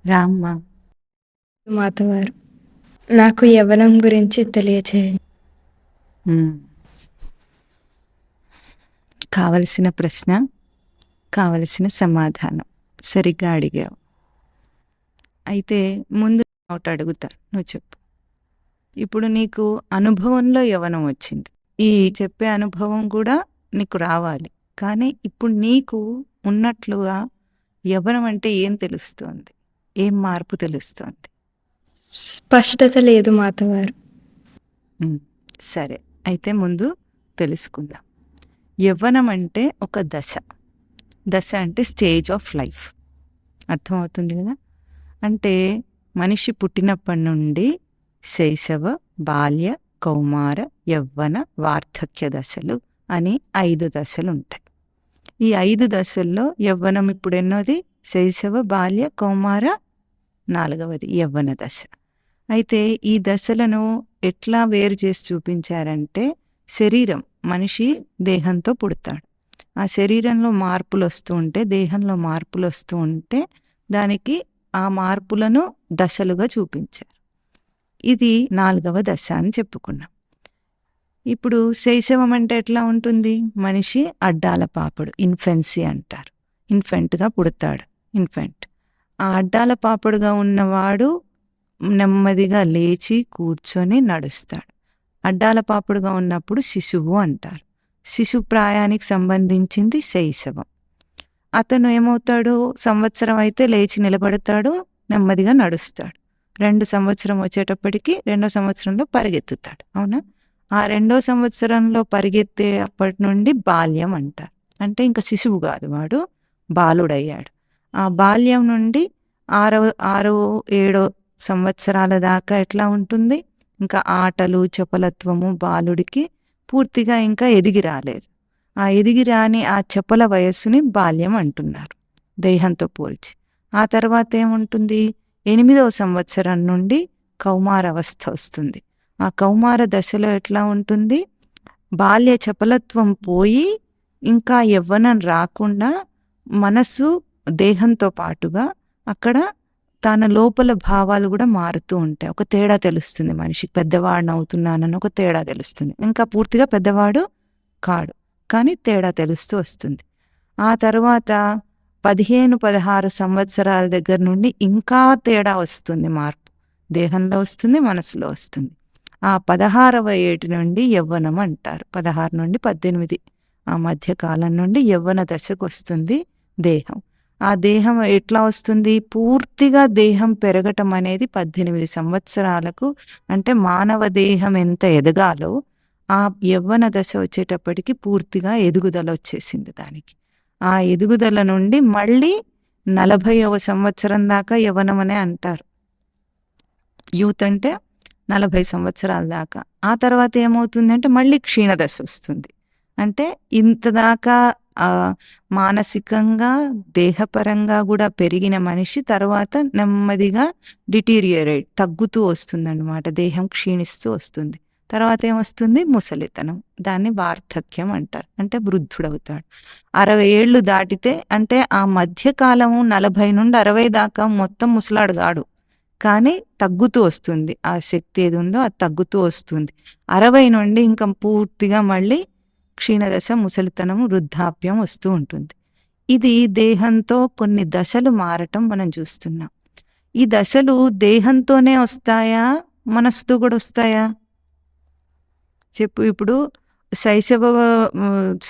రామ్మ. మాతవారు నాకు యవ్వనం గురించి తెలియచేయండి. కావలసిన ప్రశ్న, కావలసిన సమాధానం సరిగ్గా అడిగావు. అయితే ముందు ఒకటి అడుగుతా, నువ్వు చెప్పు. ఇప్పుడు నీకు అనుభవంలో యవ్వనం వచ్చింది. ఈ చెప్పే అనుభవం కూడా నీకు రావాలి. కానీ ఇప్పుడు నీకు ఉన్నట్లుగా యవ్వనం అంటే ఏం తెలుస్తోంది? ఏం మార్పు తెలుస్తోంది? స్పష్టత లేదు మాతవారు. సరే, అయితే ముందు తెలుసుకుందాం. యవ్వనం అంటే ఒక దశ. దశ అంటే స్టేజ్ ఆఫ్ లైఫ్. అర్థమవుతుంది కదా? అంటే మనిషి పుట్టినప్పటి నుండి శైశవ, బాల్య, కౌమార, యవ్వన, వార్ధక్య దశలు అని 5 దశలు ఉంటాయి. ఈ 5 దశల్లో యవ్వనం ఇప్పుడు ఎన్నోది? శైశవ, బాల్య, కౌమార, 4వది యవ్వన దశ. అయితే ఈ దశలను ఎట్లా వేరు చేసి చూపించారంటే, శరీరం, మనిషి దేహంతో పుడతాడు. ఆ శరీరంలో మార్పులు వస్తూ ఉంటే, దేహంలో మార్పులు వస్తూ ఉంటే దానికి ఆ మార్పులను దశలుగా చూపించారు. ఇది 4వ దశ అని చెప్పుకున్నాం. ఇప్పుడు శైశవం అంటే ఎట్లా ఉంటుంది? మనిషి అడ్డాల పాపడు, ఇన్ఫెన్సీ అంటారు. ఇన్ఫెంట్గా పుడతాడు. ఇన్ఫెంట్. ఆ అడ్డాల పాపడుగా ఉన్నవాడు నెమ్మదిగా లేచి కూర్చొని నడుస్తాడు. అడ్డాల పాపడుగా ఉన్నప్పుడు శిశువు అంటారు. శిశు ప్రాయానికి సంబంధించింది శైశవం. అతను ఏమవుతాడు? సంవత్సరం అయితే లేచి నిలబడతాడు, నెమ్మదిగా నడుస్తాడు. 2 సంవత్సరం వచ్చేటప్పటికి 2వ సంవత్సరంలో పరిగెత్తుతాడు. అవునా? ఆ 2వ సంవత్సరంలో పరిగెత్తే అప్పటి నుండి బాల్యం అంటారు. అంటే ఇంకా శిశువు కాదు, వాడు బాలుడయ్యాడు. ఆ బాల్యం నుండి 6వ 7వ సంవత్సరాల దాకా ఎట్లా ఉంటుంది? ఇంకా ఆటలు, చపలత్వము బాలుడికి పూర్తిగా ఇంకా ఎదిగి రాలేదు. ఆ ఎదిగి రాని ఆ చపల వయస్సుని బాల్యం అంటున్నారు దేహంతో పోల్చి. ఆ తర్వాత ఏముంటుంది? 8వ సంవత్సరం నుండి కౌమార అవస్థ వస్తుంది. ఆ కౌమార దశలో ఎట్లా ఉంటుంది? బాల్య చపలత్వం పోయి ఇంకా యవ్వనం రాకుండా మనసు దేహంతో పాటుగా అక్కడ తన లోపల భావాలు కూడా మారుతూ ఉంటాయి. ఒక తేడా తెలుస్తుంది మనిషికి. పెద్దవాడిని అవుతున్నానని ఒక తేడా తెలుస్తుంది. ఇంకా పూర్తిగా పెద్దవాడు కాడు, కానీ తేడా తెలుస్తూ వస్తుంది. ఆ తర్వాత 15-16 సంవత్సరాల దగ్గర నుండి ఇంకా తేడా వస్తుంది, మార్పు దేహంలో వస్తుంది, మనసులో వస్తుంది. ఆ 16వ ఏటి నుండి యవ్వనం అంటారు. 16 నుండి 18 ఆ మధ్యకాలం నుండి యవ్వన దశకు వస్తుంది దేహం. ఆ దేహం ఎట్లా వస్తుంది? పూర్తిగా దేహం పెరగటం అనేది 18 సంవత్సరాలకు. అంటే మానవ దేహం ఎంత ఎదగాలో ఆ యవ్వన దశ వచ్చేటప్పటికి పూర్తిగా ఎదుగుదల వచ్చేసింది దానికి. ఆ ఎదుగుదల నుండి మళ్ళీ 40వ సంవత్సరం దాకా యవ్వనం అనే అంటారు. యూత్ అంటే 40 సంవత్సరాల దాకా. ఆ తర్వాత ఏమవుతుందంటే మళ్ళీ క్షీణదశ వస్తుంది. అంటే ఇంతదాకా మానసికంగా, దేహపరంగా కూడా పెరిగిన మనిషి తర్వాత నెమ్మదిగా డిటీరియేట్ తగ్గుతూ వస్తుందన్నమాట. దేహం క్షీణిస్తూ వస్తుంది. తర్వాత ఏమొస్తుంది? ముసలితనం. దాన్ని వార్ధక్యం అంటారు. అంటే వృద్ధుడవుతాడు. 60 ఏళ్ళు దాటితే, అంటే ఆ మధ్యకాలము 40 నుండి 60 దాకా మొత్తం ముసలాడు కాడు, కానీ తగ్గుతూ వస్తుంది. ఆ శక్తి ఏది ఉందో అది తగ్గుతూ వస్తుంది. 60 నుండి ఇంకా పూర్తిగా మళ్ళీ క్షీణదశ, ముసలితనం, వృద్ధాప్యం వస్తూ ఉంటుంది. ఇది దేహంతో కొన్ని దశలు మారటం మనం చూస్తున్నాం. ఈ దశలు దేహంతోనే వస్తాయా, మనసుతో కూడా వస్తాయా? చెప్పు. ఇప్పుడు శైశవ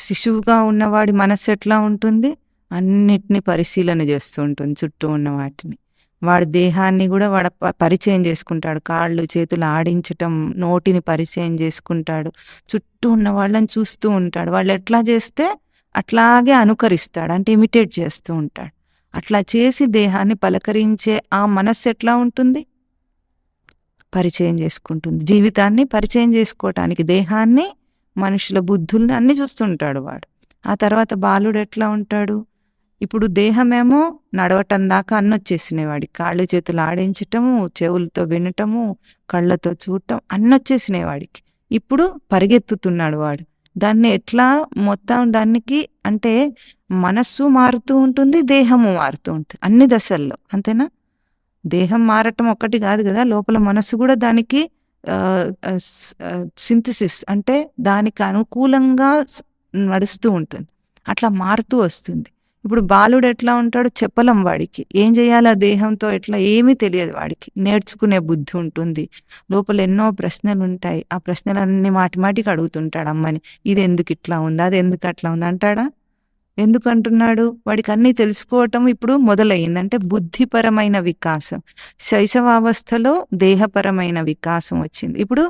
శిశువుగా ఉన్నవాడి మనస్సు ఎట్లా ఉంటుంది? అన్నిటిని పరిశీలన చేస్తూ ఉంటుంది చుట్టూ ఉన్న వాటిని. వాడి దేహాన్ని కూడా వాడు పరిచయం చేసుకుంటాడు. కాళ్ళు చేతులు ఆడించటం, నోటిని పరిచయం చేసుకుంటాడు. చుట్టూ ఉన్న వాళ్ళని చూస్తూ ఉంటాడు. వాళ్ళు ఎట్లా చేస్తే అట్లాగే అనుకరిస్తాడు, అంటే ఇమిటేట్ చేస్తూ ఉంటాడు. అట్లా చేసి దేహాన్ని పలకరించే ఆ మనస్సు ఎట్లా ఉంటుంది? పరిచయం చేసుకుంటుంది. జీవితాన్ని పరిచయం చేసుకోవటానికి దేహాన్ని, మనుషుల బుద్ధుల్ని అన్ని చూస్తుంటాడు వాడు. ఆ తర్వాత బాలుడు ఎట్లా ఉంటాడు? ఇప్పుడు దేహమేమో నడవటం దాకా అన్నొచ్చేసినాయి వాడికి. కాళ్ళు చేతులు ఆడించటము, చెవులతో వినటము, కళ్ళతో చూడటం అన్నొచ్చేసినాయి వాడికి. ఇప్పుడు పరిగెత్తుతున్నాడు వాడు. దాన్ని ఎట్లా మొత్తం దానికి అంటే మనస్సు మారుతూ ఉంటుంది, దేహము మారుతూ ఉంటుంది అన్ని దశల్లో, అంతేనా? దేహం మారటం ఒక్కటి కాదు కదా, లోపల మనస్సు కూడా దానికి సింథసిస్ అంటే దానికి అనుకూలంగా నడుస్తూ ఉంటుంది. అట్లా మారుతూ వస్తుంది. ఇప్పుడు బాలుడు ఎట్లా ఉంటాడు? చెప్పలేం వాడికి. ఏం చేయాలి ఆ దేహంతో ఎట్లా ఏమీ తెలియదు వాడికి. నేర్చుకునే బుద్ధి ఉంటుంది. లోపల ఎన్నో ప్రశ్నలు ఉంటాయి. ఆ ప్రశ్నలన్నీ మాటిమాటికి అడుగుతుంటాడు అమ్మని. ఇది ఎందుకు ఇట్లా ఉంది, అది ఎందుకు అట్లా ఉంది అంటాడా? ఎందుకు అంటున్నాడు? వాడికి అన్నీ తెలుసుకోవటం ఇప్పుడు మొదలయ్యింది. అంటే బుద్ధిపరమైన వికాసం. శైశవావస్థలో దేహపరమైన వికాసం వచ్చింది. ఇప్పుడు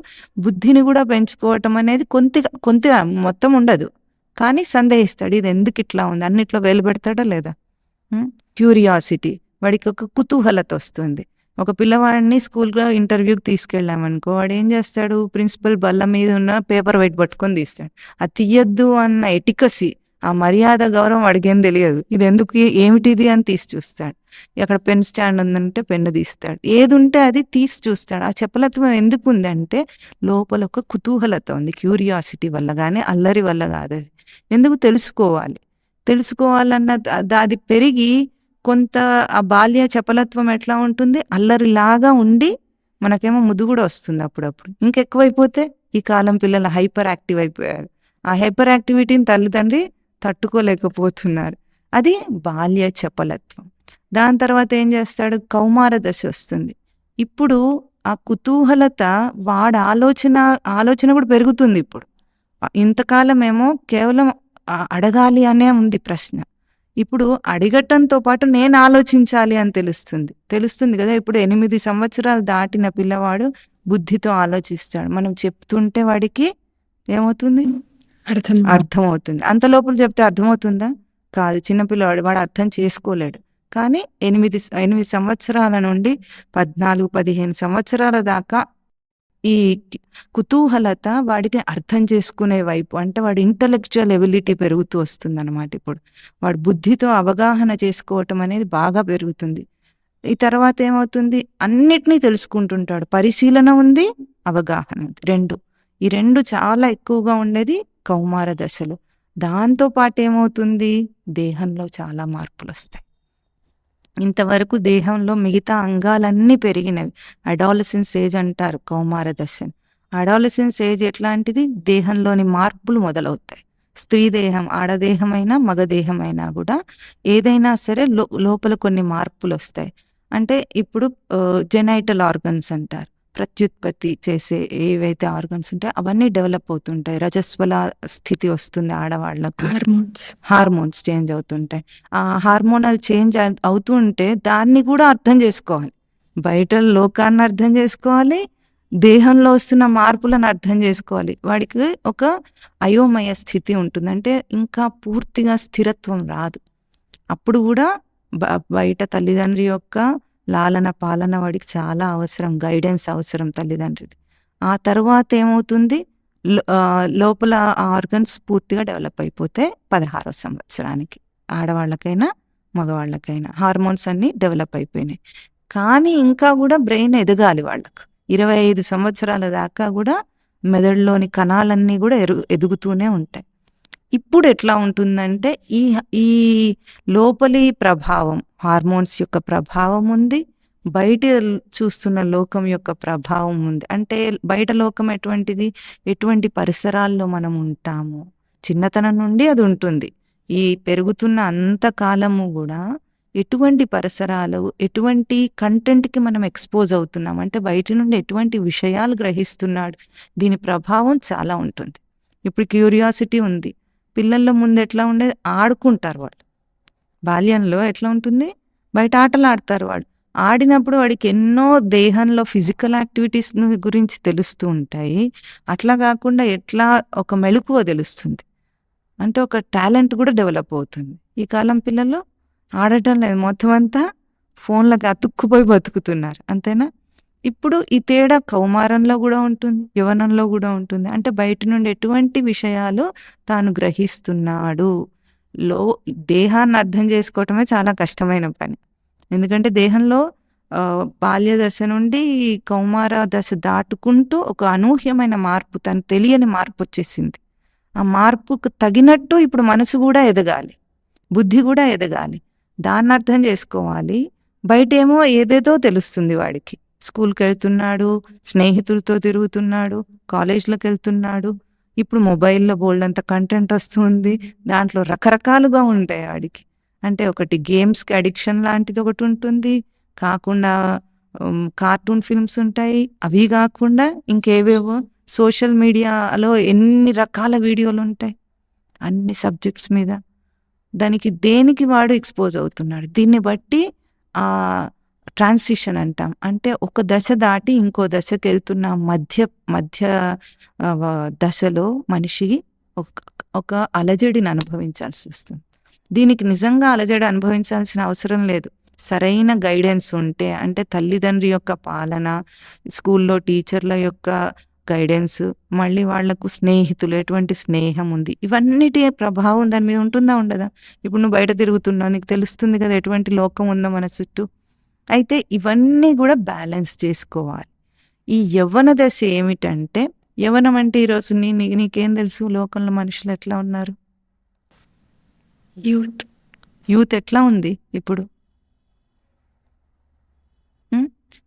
బుద్ధిని కూడా పెంచుకోవటం అనేది కొంత మొత్తం ఉండదు, కానీ సందేహిస్తాడు. ఇది ఎందుకు ఇట్లా ఉంది, అన్నిట్లో వేలు పెడతాడా లేదా? క్యూరియాసిటీ, వాడికి ఒక కుతూహలత వస్తుంది. ఒక పిల్లవాడిని స్కూల్లో ఇంటర్వ్యూకి తీసుకెళ్ళామనుకో, వాడు ఏం చేస్తాడు? ప్రిన్సిపల్ బల్ల మీద ఉన్న పేపర్ వెయిట్ పట్టుకొని తీస్తాడు. అది తీయద్దు అన్న ఎటికసీ, ఆ మర్యాద గౌరవం వాడికి ఏం తెలియదు. ఇది ఎందుకు, ఏమిటిది అని తీసి చూస్తాడు. అక్కడ పెన్ స్టాండ్ ఉందంటే పెన్ను తీస్తాడు. ఏది ఉంటే అది తీసి చూస్తాడు. ఆ చపలత్వం ఎందుకు ఉంది అంటే లోపల ఒక కుతూహలత ఉంది. క్యూరియాసిటీ వల్ల కానీ, అల్లరి వల్ల కాదు. అది ఎందుకు తెలుసుకోవాలన్న అది పెరిగి కొంత ఆ బాల్య చపలత్వం ఎట్లా ఉంటుంది? అల్లరిలాగా ఉండి మనకేమో ముద్దు కూడా వస్తుంది అప్పుడప్పుడు. ఇంకెక్కువైపోతే ఈ కాలం పిల్లలు హైపర్ యాక్టివ్ అయిపోయారు. ఆ హైపర్ యాక్టివిటీని తల్లిదండ్రి తట్టుకోలేకపోతున్నారు. అది బాల్య చపలత్వం. దాని తర్వాత ఏం చేస్తాడు? కౌమార దశ వస్తుంది. ఇప్పుడు ఆ కుతూహలత వాడి ఆలోచన కూడా పెరుగుతుంది. ఇప్పుడు ఇంతకాలం ఏమో కేవలం అడగాలి అనే ఉంది ప్రశ్న. ఇప్పుడు అడగటంతో పాటు నేను ఆలోచించాలి అని తెలుస్తుంది కదా. ఇప్పుడు 8 సంవత్సరాలు దాటిన పిల్లవాడు బుద్ధితో ఆలోచిస్తాడు. మనం చెప్తుంటే వాడికి ఏమవుతుంది? అర్థమవుతుంది. అంత లోపల చెప్తే అర్థమవుతుందా? కాదు. చిన్నపిల్లవాడు వాడు అర్థం చేసుకోలేడు. కానీ 8 సంవత్సరాల నుండి 14-15 సంవత్సరాల దాకా ఈ కుతూహలత వాడికి అర్థం చేసుకునే వైపు, అంటే వాడి ఇంటలెక్చువల్ ఎబిలిటీ పెరుగుతూ వస్తుంది అనమాట. ఇప్పుడు వాడు బుద్ధితో అవగాహన చేసుకోవటం అనేది బాగా పెరుగుతుంది. ఈ తర్వాత ఏమవుతుంది? అన్నిటినీ తెలుసుకుంటుంటాడు. పరిశీలన ఉంది, అవగాహన ఉంది. ఈ రెండు చాలా ఎక్కువగా ఉండేది కౌమార దశలో. దాంతో పాటు ఏమవుతుంది? దేహంలో చాలా మార్పులు వస్తాయి. ఇంతవరకు దేహంలో మిగతా అంగాలన్నీ పెరిగినవి. అడాలసెన్స్ ఏజ్ అంటారు కౌమార దశను. Adolescence age ఎట్లాంటిది? దేహంలోని మార్పులు మొదలవుతాయి. స్త్రీ దేహం, ఆడదేహమైనా మగదేహమైనా కూడా ఏదైనా సరే లోపల కొన్ని మార్పులు వస్తాయి. అంటే ఇప్పుడు జెనైటల్ ఆర్గన్స్ అంటారు, ప్రత్యుత్పత్తి చేసే ఏవైతే ఆర్గన్స్ ఉంటాయో అవన్నీ డెవలప్ అవుతుంటాయి. రజస్వల స్థితి వస్తుంది ఆడవాళ్లకు. హార్మోన్స్ చేంజ్ అవుతుంటాయి. ఆ హార్మోనల్ చేంజ్ అవుతూ ఉంటే దాన్ని కూడా అర్థం చేసుకోవాలి. బయట లోకాన్ని అర్థం చేసుకోవాలి, దేహంలో వస్తున్న మార్పులను అర్థం చేసుకోవాలి. వాడికి ఒక అయోమయ స్థితి ఉంటుంది. అంటే ఇంకా పూర్తిగా స్థిరత్వం రాదు. అప్పుడు కూడా బయట తల్లిదండ్రి యొక్క లాలన పాలన వాడికి చాలా అవసరం, గైడెన్స్ అవసరం తల్లిదండ్రిది. ఆ తర్వాత ఏమవుతుంది? లోపల ఆర్గన్స్ పూర్తిగా డెవలప్ అయిపోతే 16వ సంవత్సరానికి ఆడవాళ్ళకైనా మగవాళ్ళకైనా హార్మోన్స్ అన్నీ డెవలప్ అయిపోయినాయి. కానీ ఇంకా కూడా బ్రెయిన్ ఎదగాలి వాళ్ళకు. 25 సంవత్సరాల దాకా కూడా మెదడులోని కణాలన్నీ కూడా ఎదుగుతూనే ఉంటాయి. ఇప్పుడు ఎట్లా ఉంటుందంటే ఈ లోపలి ప్రభావం, హార్మోన్స్ యొక్క ప్రభావం ఉంది, బయట చూస్తున్న లోకం యొక్క ప్రభావం ఉంది. అంటే బయట లోకం ఎటువంటి పరిసరాల్లో మనం ఉంటాము, చిన్నతనం నుండి అది ఉంటుంది. ఈ పెరుగుతున్న అంతకాలము కూడా ఎటువంటి పరిసరాలు, ఎటువంటి కంటెంట్కి మనం ఎక్స్పోజ్ అవుతున్నాం, అంటే బయట నుండి ఎటువంటి విషయాలు గ్రహిస్తున్నాడు, దీని ప్రభావం చాలా ఉంటుంది. ఇప్పుడు క్యూరియాసిటీ ఉంది. పిల్లల ముందు ఎట్లా ఉండేది? ఆడుకుంటారు వాళ్ళు. బాల్యంలో ఎట్లా ఉంటుంది? బయట ఆటలు ఆడతారు వాడు. ఆడినప్పుడు వాడికి ఎన్నో దేహంలో ఫిజికల్ యాక్టివిటీస్ గురించి తెలుస్తూ ఉంటాయి. అట్లా కాకుండా ఎట్లా ఒక మెళకువ తెలుస్తుంది. అంటే ఒక టాలెంట్ కూడా డెవలప్ అవుతుంది. ఈ కాలం పిల్లలు ఆడటం లేదు. మొత్తం అంతా ఫోన్‌లకి అతుక్కుపోయి బతుకుతున్నారు. అంతేనా? ఇప్పుడు ఈ తేడా కౌమారంలో గూడా ఉంటుంది. యవ్వనంలో గూడా ఉంటుంది. అంటే బయట నుండి ఎటువంటి విషయాలు తాను గ్రహిస్తున్నాడు. లో దేహాన్ని అర్థం చేసుకోవటమే చాలా కష్టమైన పని. ఎందుకంటే దేహంలో బాల్య దశ నుండి కౌమార దశ దాటుకుంటూ ఒక అనూహ్యమైన మార్పు, తనకు తెలియని మార్పొచ్చేసింది. ఆ మార్పుకు తగినట్టు ఇప్పుడు మనసు గూడా ఎదగాలి. బుద్ధి గూడా ఎదగాలి. దాన్నర్థం చేసుకోవాలి. బయటేమో ఏదేదో తెలుస్తుంది వాడికి. స్కూల్‌కెళ్తున్నాడు, స్నేహితులతో తిరుగుతున్నాడు, కాలేజ్‌లకెళ్తున్నాడు. ఇప్పుడు మొబైల్‌లో బోలెడంత కంటెంట్ వస్తుంది. దాంట్లో రకరకాలుగా ఉంటాయి వాడికి. అంటే ఒకటి గేమ్స్‌కి అడిక్షన్ లాంటిదొకటుంటుంది. కాకుండా కార్టూన్ ఫిల్మ్స్ ఉంటాయి. అవి గాకుండా ఇంకేవేవో సోషల్ మీడియాలో ఎన్ని రకాల వీడియోలుంటాయి. అన్ని సబ్జెక్ట్స్ మీద. దేనికి వాడు ఎక్స్‌పోజ్ అవుతున్నాడు. దీన్ని బట్టి ట్రాన్సిషన్ అంటాం. అంటే ఒక దశ దాటి ఇంకో దశకెళ్తున్న మధ్య దశలో మనిషి ఒక అలజడిని అనుభవించాల్సొస్తుంది. దీనికి నిజంగా అలజడి అనుభవించాల్సిన అవసరం లేదు. సరైన గైడెన్స్ ఉంటే, అంటే తల్లిదండ్రి యొక్క పాలన, స్కూల్లో టీచర్ల యొక్క గైడెన్స్, మళ్ళీ వాళ్లకు స్నేహితులు, ఎటువంటి స్నేహం ఉంది, ఇవన్నిటి ప్రభావం దాని మీద ఉంటుందా ఉండదా? ఇప్పుడు నువ్వు బయట తిరుగుతున్నావు, నీకు తెలుస్తుంది కదా ఎటువంటి లోకం ఉందో మన చుట్టూ. అయితే ఇవన్నీ కూడా బ్యాలెన్స్ చేసుకోవాలి. ఈ యవ్వన దశ ఏమిటంటే, యవ్వనం అంటే ఈరోజు నీకేం తెలుసు లోకంలో మనుషులు ఎట్లా ఉన్నారు? యూత్ ఎట్లా ఉంది ఇప్పుడు?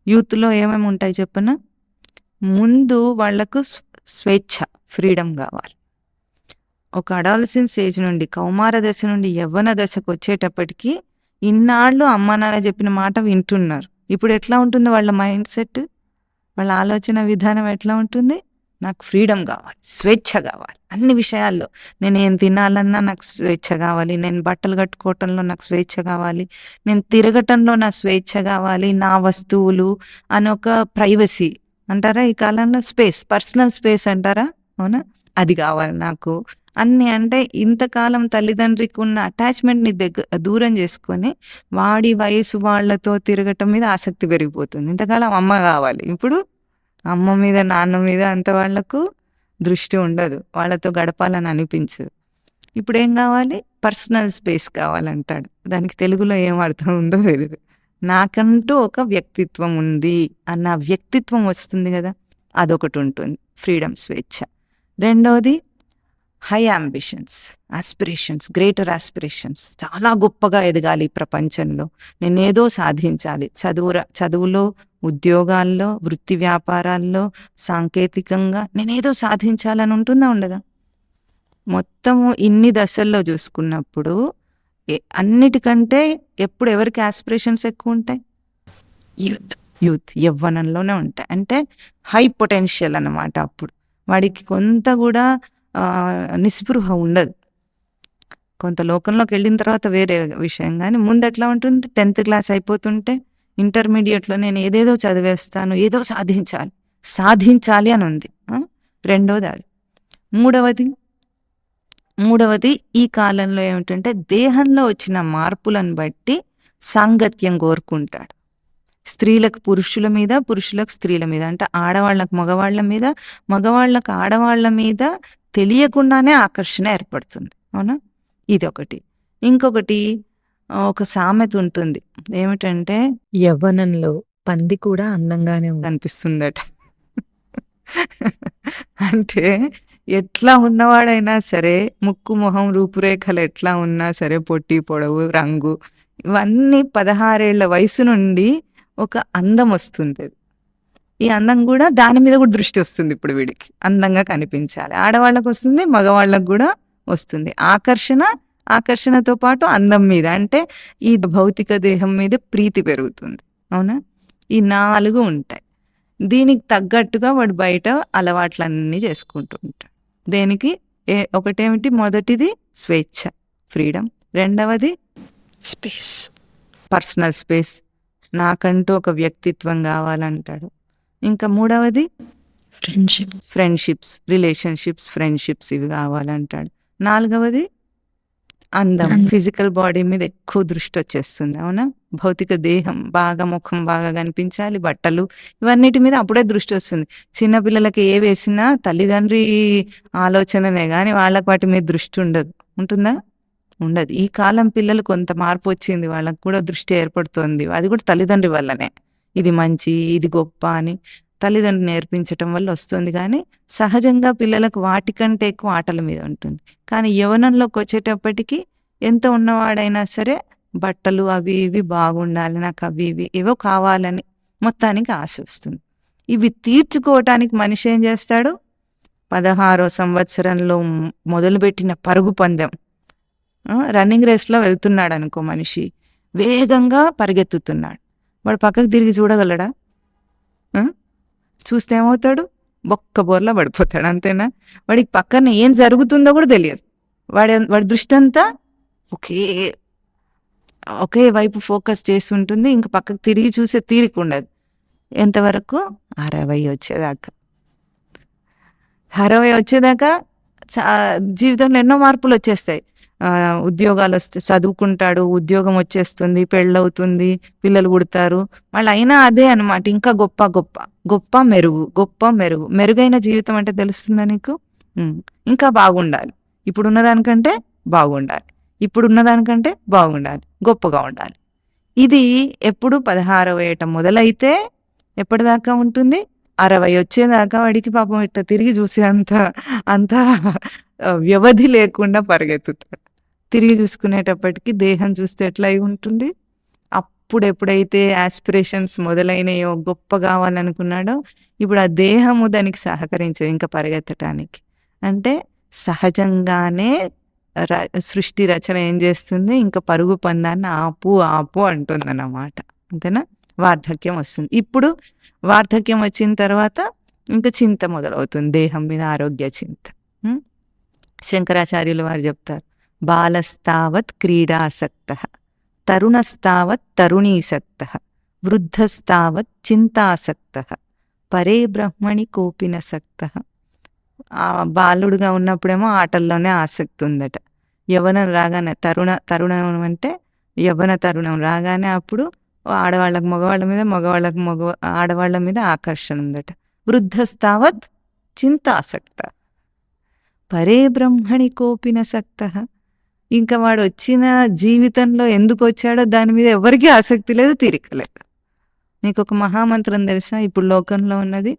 యూత్‌లో ఏమేమి ఉంటాయి చెప్పనా? ముందు వాళ్లకు స్వేచ్ఛ, ఫ్రీడమ్ కావాలి. ఒక అడాలసెన్స్ ఏజ్ నుండి, కౌమార దశ నుండి యవ్వన దశకు వచ్చేటప్పటికి ఇన్నాళ్ళు అమ్మా నాన్న చెప్పిన మాట వింటున్నారు. ఇప్పుడు ఎట్లా ఉంటుంది వాళ్ళ మైండ్ సెట్, వాళ్ళ ఆలోచన విధానం ఎట్లా ఉంటుంది? నాకు ఫ్రీడమ్ కావాలి, స్వేచ్ఛ కావాలి. అన్ని విషయాల్లో నేను ఏం తినాలన్నా నాకు స్వేచ్ఛ కావాలి, నేను బట్టలు కట్టుకోవటంలో నాకు స్వేచ్ఛ కావాలి, నేను తిరగటంలో నా స్వేచ్ఛ కావాలి, నా వస్తువులు అని ఒక ప్రైవసీ అంటారా ఈ కాలంలో, స్పేస్, పర్సనల్ స్పేస్ అంటారా, అవునా, అది కావాలి నాకు అన్ని. అంటే ఇంతకాలం తల్లిదండ్రికి ఉన్న అటాచ్మెంట్ని దూరం చేసుకొని వాడి వయసు వాళ్ళతో తిరగటం మీద ఆసక్తి పెరిగిపోతుంది. ఇంతకాలం అమ్మ కావాలి, ఇప్పుడు అమ్మ మీద నాన్న మీద అంత వాళ్లకు దృష్టి ఉండదు, వాళ్ళతో గడపాలని అనిపించదు. ఇప్పుడు ఏం కావాలి? పర్సనల్ స్పేస్ కావాలంటాడు. దానికి తెలుగులో ఏం అర్థం ఉందో తెలియదు. నాకంటూ ఒక వ్యక్తిత్వం ఉంది అన్న వ్యక్తిత్వం వస్తుంది కదా, అదొకటి ఉంటుంది, ఫ్రీడమ్, స్వేచ్ఛ. రెండవది high ambitions, aspirations, greater aspirations. చాలా గొప్పగా ఎదగాలి ఈ ప్రపంచంలో, నేనేదో సాధించాలి. చదువులో, ఉద్యోగాల్లో, వృత్తి వ్యాపారాల్లో, సాంకేతికంగా నేనేదో సాధించాలని ఉంటుందా ఉండదా? మొత్తము ఇన్ని దశల్లో చూసుకున్నప్పుడు అన్నిటికంటే ఎప్పుడు ఎవరికి ఆస్పిరేషన్స్ ఎక్కువ ఉంటాయి? యూత్, యవ్వనంలోనే ఉంటాయి. అంటే హై పొటెన్షియల్ అన్నమాట. అప్పుడు వాడికి కొంత కూడా నిస్పృహ ఉండదు. కొంత లోకంలోకి వెళ్ళిన తర్వాత వేరే విషయం, కానీ ముందు ఎట్లా ఉంటుంది? 10th క్లాస్ అయిపోతుంటే ఇంటర్మీడియట్లో నేను ఏదేదో చదివేస్తాను, ఏదో సాధించాలి అని ఉంది. రెండవది అది. మూడవది ఈ కాలంలో ఏమిటంటే, దేహంలో వచ్చిన మార్పులను బట్టి సాంగత్యం కోరుకుంటాడు. స్త్రీలకు పురుషుల మీద, పురుషులకు స్త్రీల మీద, అంటే ఆడవాళ్ళకు మగవాళ్ళ మీద, మగవాళ్ళకు ఆడవాళ్ళ మీద తెలియకుండానే ఆకర్షణ ఏర్పడుతుంది, అవునా? ఇదొకటి. ఇంకొకటి, ఒక సామెత ఉంటుంది, ఏమిటంటే యవ్వనంలో పంది కూడా అందంగానే అనిపిస్తుందట. అంటే ఎట్లా ఉన్నవాడైనా సరే, ముక్కు మొహం రూపురేఖలు ఎట్లా ఉన్నా సరే, పొట్టి పొడవు రంగు, ఇవన్నీ 16 ఏళ్ల వయసు నుండి ఒక అందం వస్తుంది. ఈ అందం కూడా దాని మీద కూడా దృష్టి వస్తుంది. ఇప్పుడు వీడికి అందంగా కనిపించాలి, ఆడవాళ్ళకు వస్తుంది, మగవాళ్ళకు కూడా వస్తుంది. ఆకర్షణతో పాటు అందం మీద, అంటే ఈ భౌతిక దేహం మీద ప్రీతి పెరుగుతుంది, అవునా? ఈ 4 ఉంటాయి. దీనికి తగ్గట్టుగా వాడు బయట అలవాట్లన్నీ చేసుకుంటూ ఉంటాడు. దేనికి ఒకటేమిటి? మొదటిది స్వేచ్ఛ, ఫ్రీడమ్. రెండవది స్పేస్. పర్సనల్ స్పేస్, నాకంటూ ఒక వ్యక్తిత్వం కావాలంటాడు. ఇంకా మూడవది ఫ్రెండ్షిప్. ఫ్రెండ్షిప్స్, రిలేషన్షిప్స్, ఫ్రెండ్షిప్స్ ఇవి కావాలంటాడు. నాలుగవది అందం, ఫిజికల్ బాడీ మీద ఎక్కువ దృష్టి వచ్చేస్తుంది. అవునా? భౌతిక దేహం బాగా, ముఖం బాగా కనిపించాలి, బట్టలు ఇవన్నిటి మీద అప్పుడే దృష్టి వస్తుంది. చిన్నపిల్లలకి ఏ వేసినా తల్లిదండ్రి ఆలోచననే కానీ వాళ్ళకి వాటి మీద దృష్టి ఉండదు. ఉంటుందా? ఉండదు. ఈ కాలం పిల్లలు కొంత మార్పు వచ్చింది, వాళ్ళకు కూడా దృష్టి ఏర్పడుతుంది. అది కూడా తల్లిదండ్రి వల్లనే. ఇది మంచి, ఇది గొప్ప అని తల్లిదండ్రులు నేర్పించటం వల్ల వస్తుంది. కానీ సహజంగా పిల్లలకు వాటికంటే ఎక్కువ ఆటల మీద ఉంటుంది. కానీ యవ్వనంలోకి వచ్చేటప్పటికి ఎంత ఉన్నవాడైనా సరే బట్టలు అవి ఇవి బాగుండాలి, నాకు అవి ఇవి ఏవో కావాలని మొత్తానికి ఆశ వస్తుంది. ఇవి తీర్చుకోవటానికి మనిషి ఏం చేస్తాడు? 16వ సంవత్సరంలో మొదలుపెట్టిన పరుగు పందెం, రన్నింగ్ రేస్లో వెళ్తున్నాడు అనుకో మనిషి, వేగంగా పరిగెత్తుతున్నాడు. వాడు పక్కకు తిరిగి చూడగలడా? చూస్తే ఏమవుతాడు? బొక్క బోర్లా పడిపోతాడు. అంతేనా? వాడికి పక్కన ఏం జరుగుతుందో కూడా తెలియదు. వాడి దృష్టి అంతా ఒకే వైపు ఫోకస్ చేసి ఉంటుంది. ఇంక పక్కకు తిరిగి చూసే తీరిక ఉండదు. ఎంతవరకు? 60 వచ్చేదాకా. 60 వచ్చేదాకా జీవితంలో ఎన్నో మార్పులు వచ్చేస్తాయి. ఉద్యోగాలు వస్తాయి, చదువుకుంటాడు, ఉద్యోగం వచ్చేస్తుంది, పెళ్ళవుతుంది, పిల్లలు పుడతారు. వాళ్ళు అయినా అదే అనమాట, ఇంకా గొప్ప గొప్ప గొప్ప మెరుగు, గొప్ప మెరుగు. మెరుగైన జీవితం అంటే తెలుస్తుందా నీకు? ఇంకా బాగుండాలి, ఇప్పుడున్న దానికంటే బాగుండాలి, ఇప్పుడున్న దానికంటే బాగుండాలి, గొప్పగా ఉండాలి. ఇది ఎప్పుడు 16వ ఏట మొదలైతే ఎప్పటిదాకా ఉంటుంది? 60 వచ్చేదాకా వాడికి పాపం ఇట్లా తిరిగి చూసే అంత వ్యవధి లేకుండా పరిగెత్తుతాడు. తిరిగి చూసుకునేటప్పటికి దేహం చూస్తే ఎట్లా అయి ఉంటుంది? అప్పుడు ఎప్పుడైతే ఆస్పిరేషన్స్ మొదలైనయో, గొప్ప కావాలనుకున్నాడో, ఇప్పుడు ఆ దేహము దానికి సహకరించదు ఇంకా పరిగెత్తటానికి. అంటే సహజంగానే సృష్టి రచన ఏం చేస్తుంది? ఇంకా పరుగు పందాన్ని ఆపు ఆపు అంటుందన్నమాట. అంతేనా? వార్ధక్యం వస్తుంది. ఇప్పుడు వార్ధక్యం వచ్చిన తర్వాత ఇంకా చింత మొదలవుతుంది, దేహం మీద ఆరోగ్య చింత. శంకరాచార్యులు వారు చెప్తారు, బాలస్తావత్ క్రీడాసక్తః, తరుణస్తావత్ తరుణీసక్తః, వృద్ధస్తావత్ చింతాసక్తః, పరే బ్రహ్మణి కోపినసక్తః. బాలుడుగా ఉన్నప్పుడేమో ఆటల్లోనే ఆసక్తి ఉందట. యవ్వనం రాగానే తరుణం అంటే యవ్వన తరుణం రాగానే అప్పుడు ఆడవాళ్ళకు మగవాళ్ళ మీద, మగవాళ్ళకు ఆడవాళ్ళ మీద ఆకర్షణ ఉందట. వృద్ధస్తావత్ చింతాసక్త, పరే బ్రహ్మణి కోపినసక్తః. ఇంకా వాడు వచ్చిన జీవితంలో ఎందుకు వచ్చాడో దాని మీద ఎవరికీ ఆసక్తి లేదు, తీరిక లేదు. నీకు ఒక మహామంత్రం తెలుసా? ఇప్పుడు లోకంలో ఉన్నది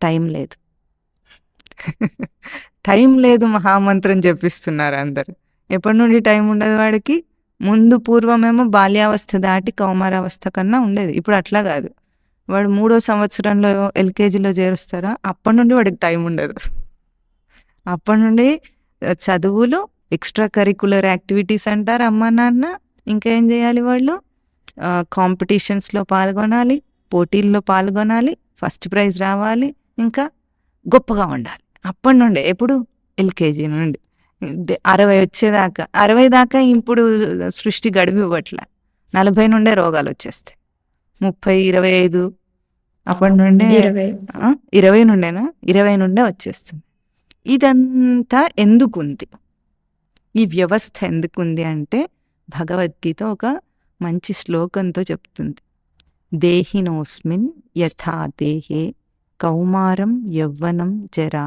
టైం లేదు. టైం లేదు మహామంత్రం చెప్పిస్తున్నారు అందరు. ఎప్పటి నుండి టైం ఉండదు వాడికి? ముందు పూర్వమేమో బాల్యావస్థ దాటి కౌమారావస్థ కన్నా ఉండేది. ఇప్పుడు అట్లా కాదు. వాడు 3వ సంవత్సరంలో ఎల్కేజీలో చేరుస్తారా, అప్పటి నుండి వాడికి టైం ఉండదు. అప్పటి నుండి చదువులు, ఎక్స్ట్రా కరికులర్ యాక్టివిటీస్ అంటారు అమ్మ నాన్న. ఇంకేం చేయాలి వాళ్ళు? కాంపిటీషన్స్లో పాల్గొనాలి, పోటీల్లో పాల్గొనాలి, ఫస్ట్ ప్రైజ్ రావాలి, ఇంకా గొప్పగా ఉండాలి. అప్పటి నుండే, ఎప్పుడు? ఎల్కేజీ నుండి 60 వచ్చేదాకా. 60 దాకా ఇప్పుడు సృష్టి గడివి ఇవ్వట్లే. 40 నుండే రోగాలు వచ్చేస్తాయి. 30, 25 అప్పటి నుండే 20 నుండేనా? 20 నుండే వచ్చేస్తుంది. ఇదంతా ఎందుకుంది? ఈ వ్యవస్థ ఎందుకుంది అంటే భగవద్గీత ఒక మంచి శ్లోకంతో చెప్తుంది. దేహినోస్మిన్ యథా దేహే కౌమారం యవ్వనం జరా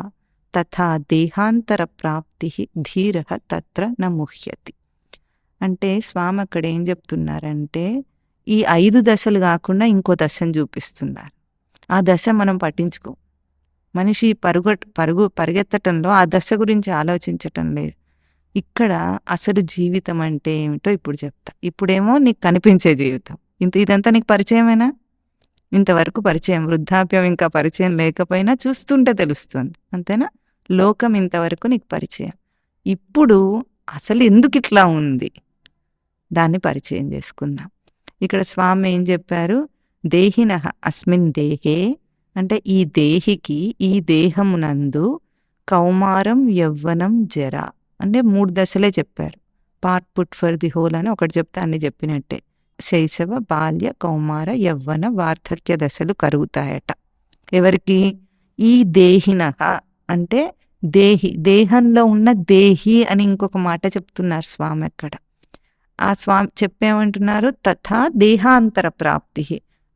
తథా దేహాంతర ప్రాప్తి ధీరః తత్ర న ముహ్యతి. అంటే స్వామి అక్కడ ఏం చెప్తున్నారంటే, ఈ 5 దశలు కాకుండా ఇంకో దశను చూపిస్తున్నారు. ఆ దశ మనం పట్టించుకో. మనిషి పరిగెత్తటంలో ఆ దశ గురించి ఆలోచించటం లేదు. ఇక్కడ అసలు జీవితం అంటే ఏమిటో ఇప్పుడు చెప్తా. ఇప్పుడేమో నీకు కనిపించే జీవితం. ఇదంతా నీకు పరిచయమేనా? ఇంతవరకు పరిచయం. వృద్ధాప్యం ఇంకా పరిచయం లేకపోయినా చూస్తుంటే తెలుస్తుంది. అంతేనా? లోకం ఇంతవరకు నీకు పరిచయం. ఇప్పుడు అసలు ఎందుకు ఇట్లా ఉంది దాన్ని పరిచయం చేసుకుందాం. ఇక్కడ స్వామి ఏం చెప్పారు? దేహినః అస్మిన్ దేహే అంటే ఈ దేహికి, ఈ దేహమునందు కౌమారం యవ్వనం జర అంటే 3 దశలే చెప్పారు. Part put for the whole అని ఒకటి చెప్తే అన్ని చెప్పినట్టే. శైశవ, బాల్య, కౌమార, యవ్వన, వార్ధక్య దశలు కరుగుతాయట. ఎవరికి? ఈ దేహినః అంటే దేహంలో ఉన్న దేహి అని ఇంకొక మాట చెప్తున్నారు స్వామి అక్కడ. ఆ స్వామి చెప్పేమంటున్నారు, తథా దేహాంతర ప్రాప్తి.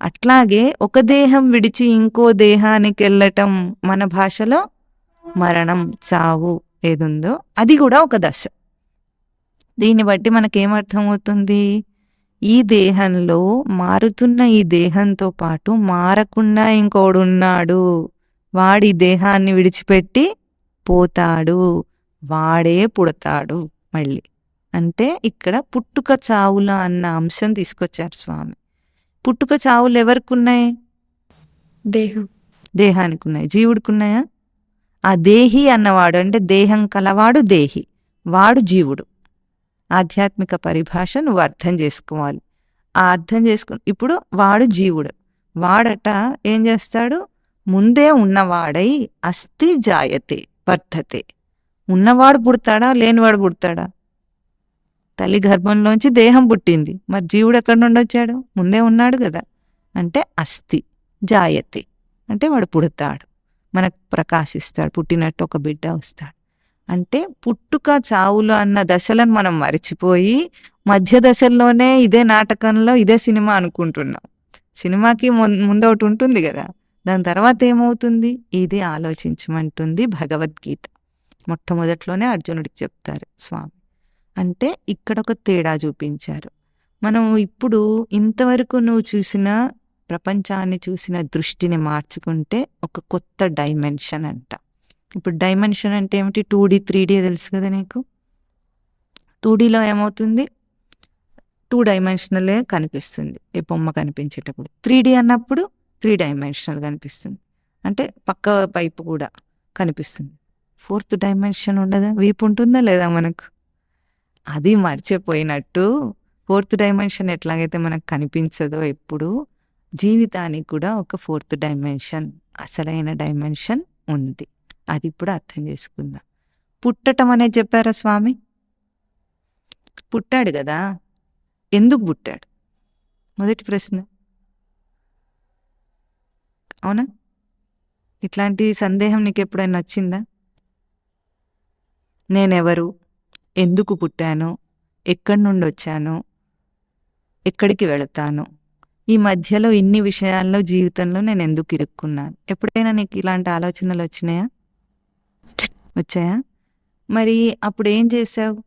అట్లాగే ఒక దేహం విడిచి ఇంకో దేహానికి వెళ్ళటం మన భాషలో మరణం, చావు ఏదుందో అది కూడా ఒక దశ. దీన్ని బట్టి మనకేమర్థమవుతుంది? ఈ దేహంలో మారుతున్న ఈ దేహంతో పాటు మారకుండా ఇంకోడున్నాడు. వాడి దేహాన్ని విడిచిపెట్టి పోతాడు, వాడే పుడతాడు మళ్ళీ. అంటే ఇక్కడ పుట్టుక చావుల అన్న అంశం తీసుకొచ్చారు స్వామి. పుట్టుక చావులు ఎవరికి ఉన్నాయి? దేహం. దేహానికి ఉన్నాయి. జీవుడికి ఉన్నాయా? ఆ దేహి అన్నవాడు అంటే దేహం కలవాడు దేహి, వాడు జీవుడు. ఆధ్యాత్మిక పరిభాష నువ్వు అర్థం చేసుకోవాలి. ఆ అర్థం ఇప్పుడు వాడు జీవుడు. వాడట ఏం చేస్తాడు? ముందే ఉన్నవాడై అస్థి జాయతే వర్ధతే. ఉన్నవాడు పుడతాడా, లేనివాడు పుడతాడా? తల్లి గర్భంలోంచి దేహం పుట్టింది, మరి జీవుడు ఎక్కడి నుండి వచ్చాడు? ముందే ఉన్నాడు కదా. అంటే అస్థి జాయతే అంటే వాడు పుడతాడు, మనకు ప్రకాశిస్తాడు, పుట్టినట్టు ఒక బిడ్డ వస్తాడు. అంటే పుట్టుక చావులు అన్న దశలను మనం మరిచిపోయి మధ్య దశల్లోనే ఇదే నాటకంలో ఇదే సినిమా అనుకుంటున్నాం. సినిమాకి ముందు ఒకటి ఉంటుంది కదా, దాని తర్వాత ఏమవుతుంది? ఇది ఆలోచించమంటుంది భగవద్గీత. మొట్టమొదట్లోనే అర్జునుడికి చెప్తారు స్వామి. అంటే ఇక్కడ ఒక తేడా చూపించారు. మనం ఇప్పుడు ఇంతవరకు నువ్వు చూసిన ప్రపంచాన్ని చూసిన దృష్టిని మార్చుకుంటే ఒక కొత్త డైమెన్షన్ అంట. ఇప్పుడు డైమెన్షన్ అంటే ఏమిటి? 2D 3D తెలుసు కదా నీకు. 2Dలో ఏమవుతుంది? 2 డైమెన్షనలే కనిపిస్తుంది ఏ బొమ్మ కనిపించేటప్పుడు. 3D అన్నప్పుడు 3 డైమెన్షనల్ కనిపిస్తుంది, అంటే పక్క వైపు కూడా కనిపిస్తుంది. 4th డైమెన్షన్ ఉండదా? వీపు ఉంటుందా లేదా మనకు? అది మర్చిపోయినట్టు 4th డైమెన్షన్ ఎట్లాగైతే మనకు కనిపించదో ఎప్పుడు, జీవితానికి కూడా ఒక 4th డైమెన్షన్, అసలైన డైమెన్షన్ ఉంది. అది ఇప్పుడు అర్థం చేసుకుందాం. పుట్టటం అనేది చెప్పారా స్వామి? పుట్టాడు కదా, ఎందుకు పుట్టాడు? మొదటి ప్రశ్న. అవునా? ఇట్లాంటి సందేహం నీకు ఎప్పుడైనా వచ్చిందా? నేనెవరు, ఎందుకు పుట్టాను, ఎక్కడి నుండి వచ్చాను, ఎక్కడికి వెళతాను, ఈ మధ్యలో ఇన్ని విషయాల్లో జీవితంలో నేను ఎందుకు ఇరుక్కున్నాను? ఎప్పుడైనా నీకు ఇలాంటి ఆలోచనలు వచ్చినాయా? వచ్చాయా? మరి అప్పుడు ఏం చేసావు?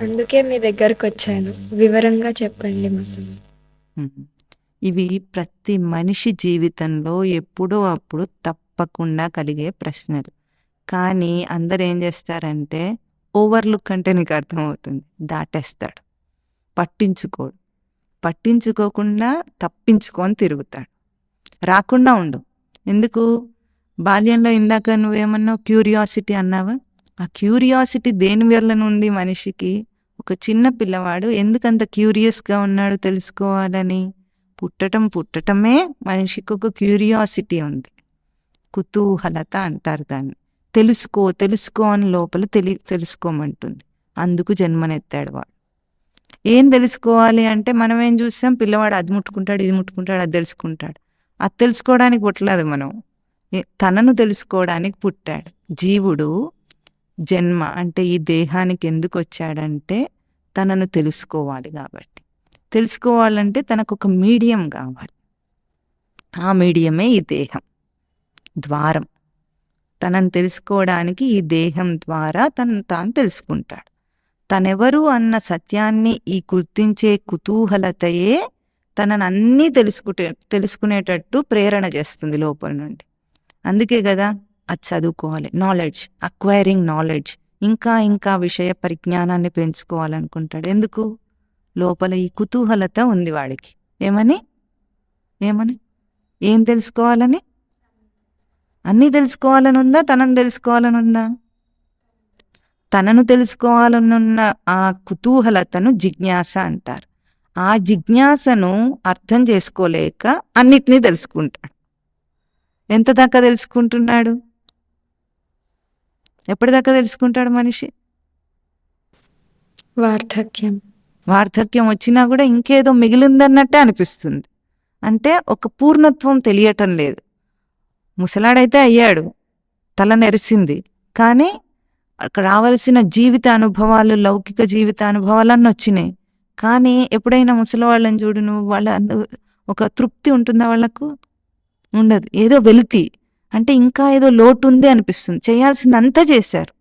అందుకే మీ దగ్గరకు వచ్చాను, వివరంగా చెప్పండి మాకు. ఇవి ప్రతి మనిషి జీవితంలో ఎప్పుడో అప్పుడు తప్పకుండా కలిగే ప్రశ్నలు. కానీ అందరు ఏం చేస్తారంటే ఓవర్లుక్ అంటే నీకు అర్థమవుతుంది, దాటేస్తాడు, పట్టించుకోడు. పట్టించుకోకుండా తప్పించుకొని తిరుగుతాడు. రాకుండా ఉండు. ఎందుకు? బాల్యంలో ఇందాక నువ్వేమన్నావు? క్యూరియాసిటీ అన్నావా? ఆ క్యూరియాసిటీ దేని వలన ఉంది మనిషికి? ఒక చిన్న పిల్లవాడు ఎందుకంత క్యూరియస్గా ఉన్నాడు తెలుసుకోవాలని? పుట్టటమే మనిషికి ఒక క్యూరియాసిటీ ఉంది, కుతూహలత అంటారు దాన్ని. తెలుసుకో అని లోపల తెలుసుకోమంటుంది. అందుకు జన్మనెత్తాడు వాడు. ఏం తెలుసుకోవాలి అంటే మనం ఏం చూస్తాం? పిల్లవాడు అది ముట్టుకుంటాడు, ఇది ముట్టుకుంటాడు, అది తెలుసుకుంటాడు. అది తెలుసుకోవడానికి పుట్టలేదు మనం, తనను తెలుసుకోవడానికి పుట్టాడు. జీవుడు జన్మ అంటే ఈ దేహానికి ఎందుకు వచ్చాడంటే తనను తెలుసుకోవాలి కాబట్టి. తెలుసుకోవాలంటే తనకు ఒక మీడియం కావాలి. ఆ మీడియమే ఈ దేహం, ద్వారం. తనను తెలుసుకోవడానికి ఈ దేహం ద్వారా తనను తాను తెలుసుకుంటాడు. తనెవరు అన్న సత్యాన్ని ఈ గుర్తించే కుతూహలతయే తనను అన్నీ తెలుసుకునేటట్టు ప్రేరణ చేస్తుంది లోపల నుండి. అందుకే కదా అది చదువుకోవాలి, నాలెడ్జ్, అక్వైరింగ్ నాలెడ్జ్, ఇంకా విషయ పరిజ్ఞానాన్ని పెంచుకోవాలనుకుంటాడు. ఎందుకు? లోపల ఈ కుతూహలత ఉంది వాడికి. ఏమని? ఏం తెలుసుకోవాలని? అన్నీ తెలుసుకోవాలని ఉందా, తనను తెలుసుకోవాలని ఉందా? తనను తెలుసుకోవాలనున్న ఆ కుతూహలతను జిజ్ఞాస అంటారు. ఆ జిజ్ఞాసను అర్థం చేసుకోలేక అన్నిటినీ తెలుసుకుంటాడు. ఎంత దాకా తెలుసుకుంటున్నాడు? ఎప్పటిదాకా తెలుసుకుంటాడు మనిషి? వార్ధక్యం. వార్ధక్యం వచ్చినా కూడా ఇంకేదో మిగిలిందన్నట్టే అనిపిస్తుంది. అంటే ఒక పూర్ణత్వం తెలియటం లేదు. ముసలాడైతే అయ్యాడు, తల నెరిసింది, కానీ అక్కడ రావాల్సిన జీవిత అనుభవాలు, లౌకిక జీవిత అనుభవాలన్నీ వచ్చినాయి. కానీ ఎప్పుడైనా ముసలి వాళ్ళని చూడు నువ్వు, వాళ్ళ ఒక తృప్తి ఉంటుందా వాళ్ళకు? ఉండదు. ఏదో వెలితి, అంటే ఇంకా ఏదో లోటు ఉంది అనిపిస్తుంది. చేయాల్సిందంతా చేశారు.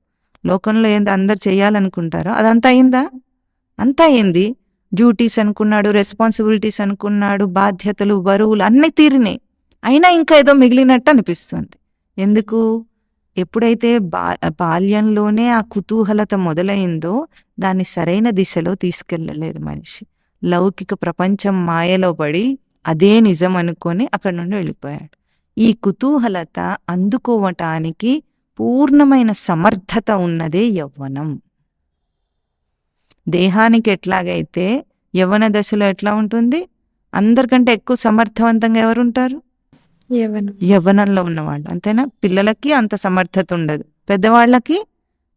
లోకంలో ఏందో అందరు చేయాలనుకుంటారో అదంతా అయిందా? అంతా అయింది. డ్యూటీస్ అనుకున్నాడు, రెస్పాన్సిబిలిటీస్ అనుకున్నాడు, బాధ్యతలు, బరువులు అన్నీ తీరినాయి. అయినా ఇంకా ఏదో మిగిలినట్టు అనిపిస్తుంది. ఎందుకు? ఎప్పుడైతే బాల్యంలోనే ఆ కుతూహలత మొదలైందో దాన్ని సరైన దిశలో తీసుకెళ్ళలేదు మనిషి. లౌకిక ప్రపంచం మాయలో పడి అదే నిజం అనుకొని అక్కడి నుండి వెళ్ళిపోయాడు. ఈ కుతూహలత అందుకోవటానికి పూర్ణమైన సమర్థత ఉన్నదే యవ్వనం. దేహానికి ఎట్లాగైతే యవ్వన దశలో ఎట్లా ఉంటుంది, అందరికంటే ఎక్కువ సమర్థవంతంగా ఎవరుంటారు? యవ్వనం. యవ్వనంలో ఉన్నవాళ్ళు. అంతేనా? పిల్లలకి అంత సమర్థత ఉండదు, పెద్దవాళ్ళకి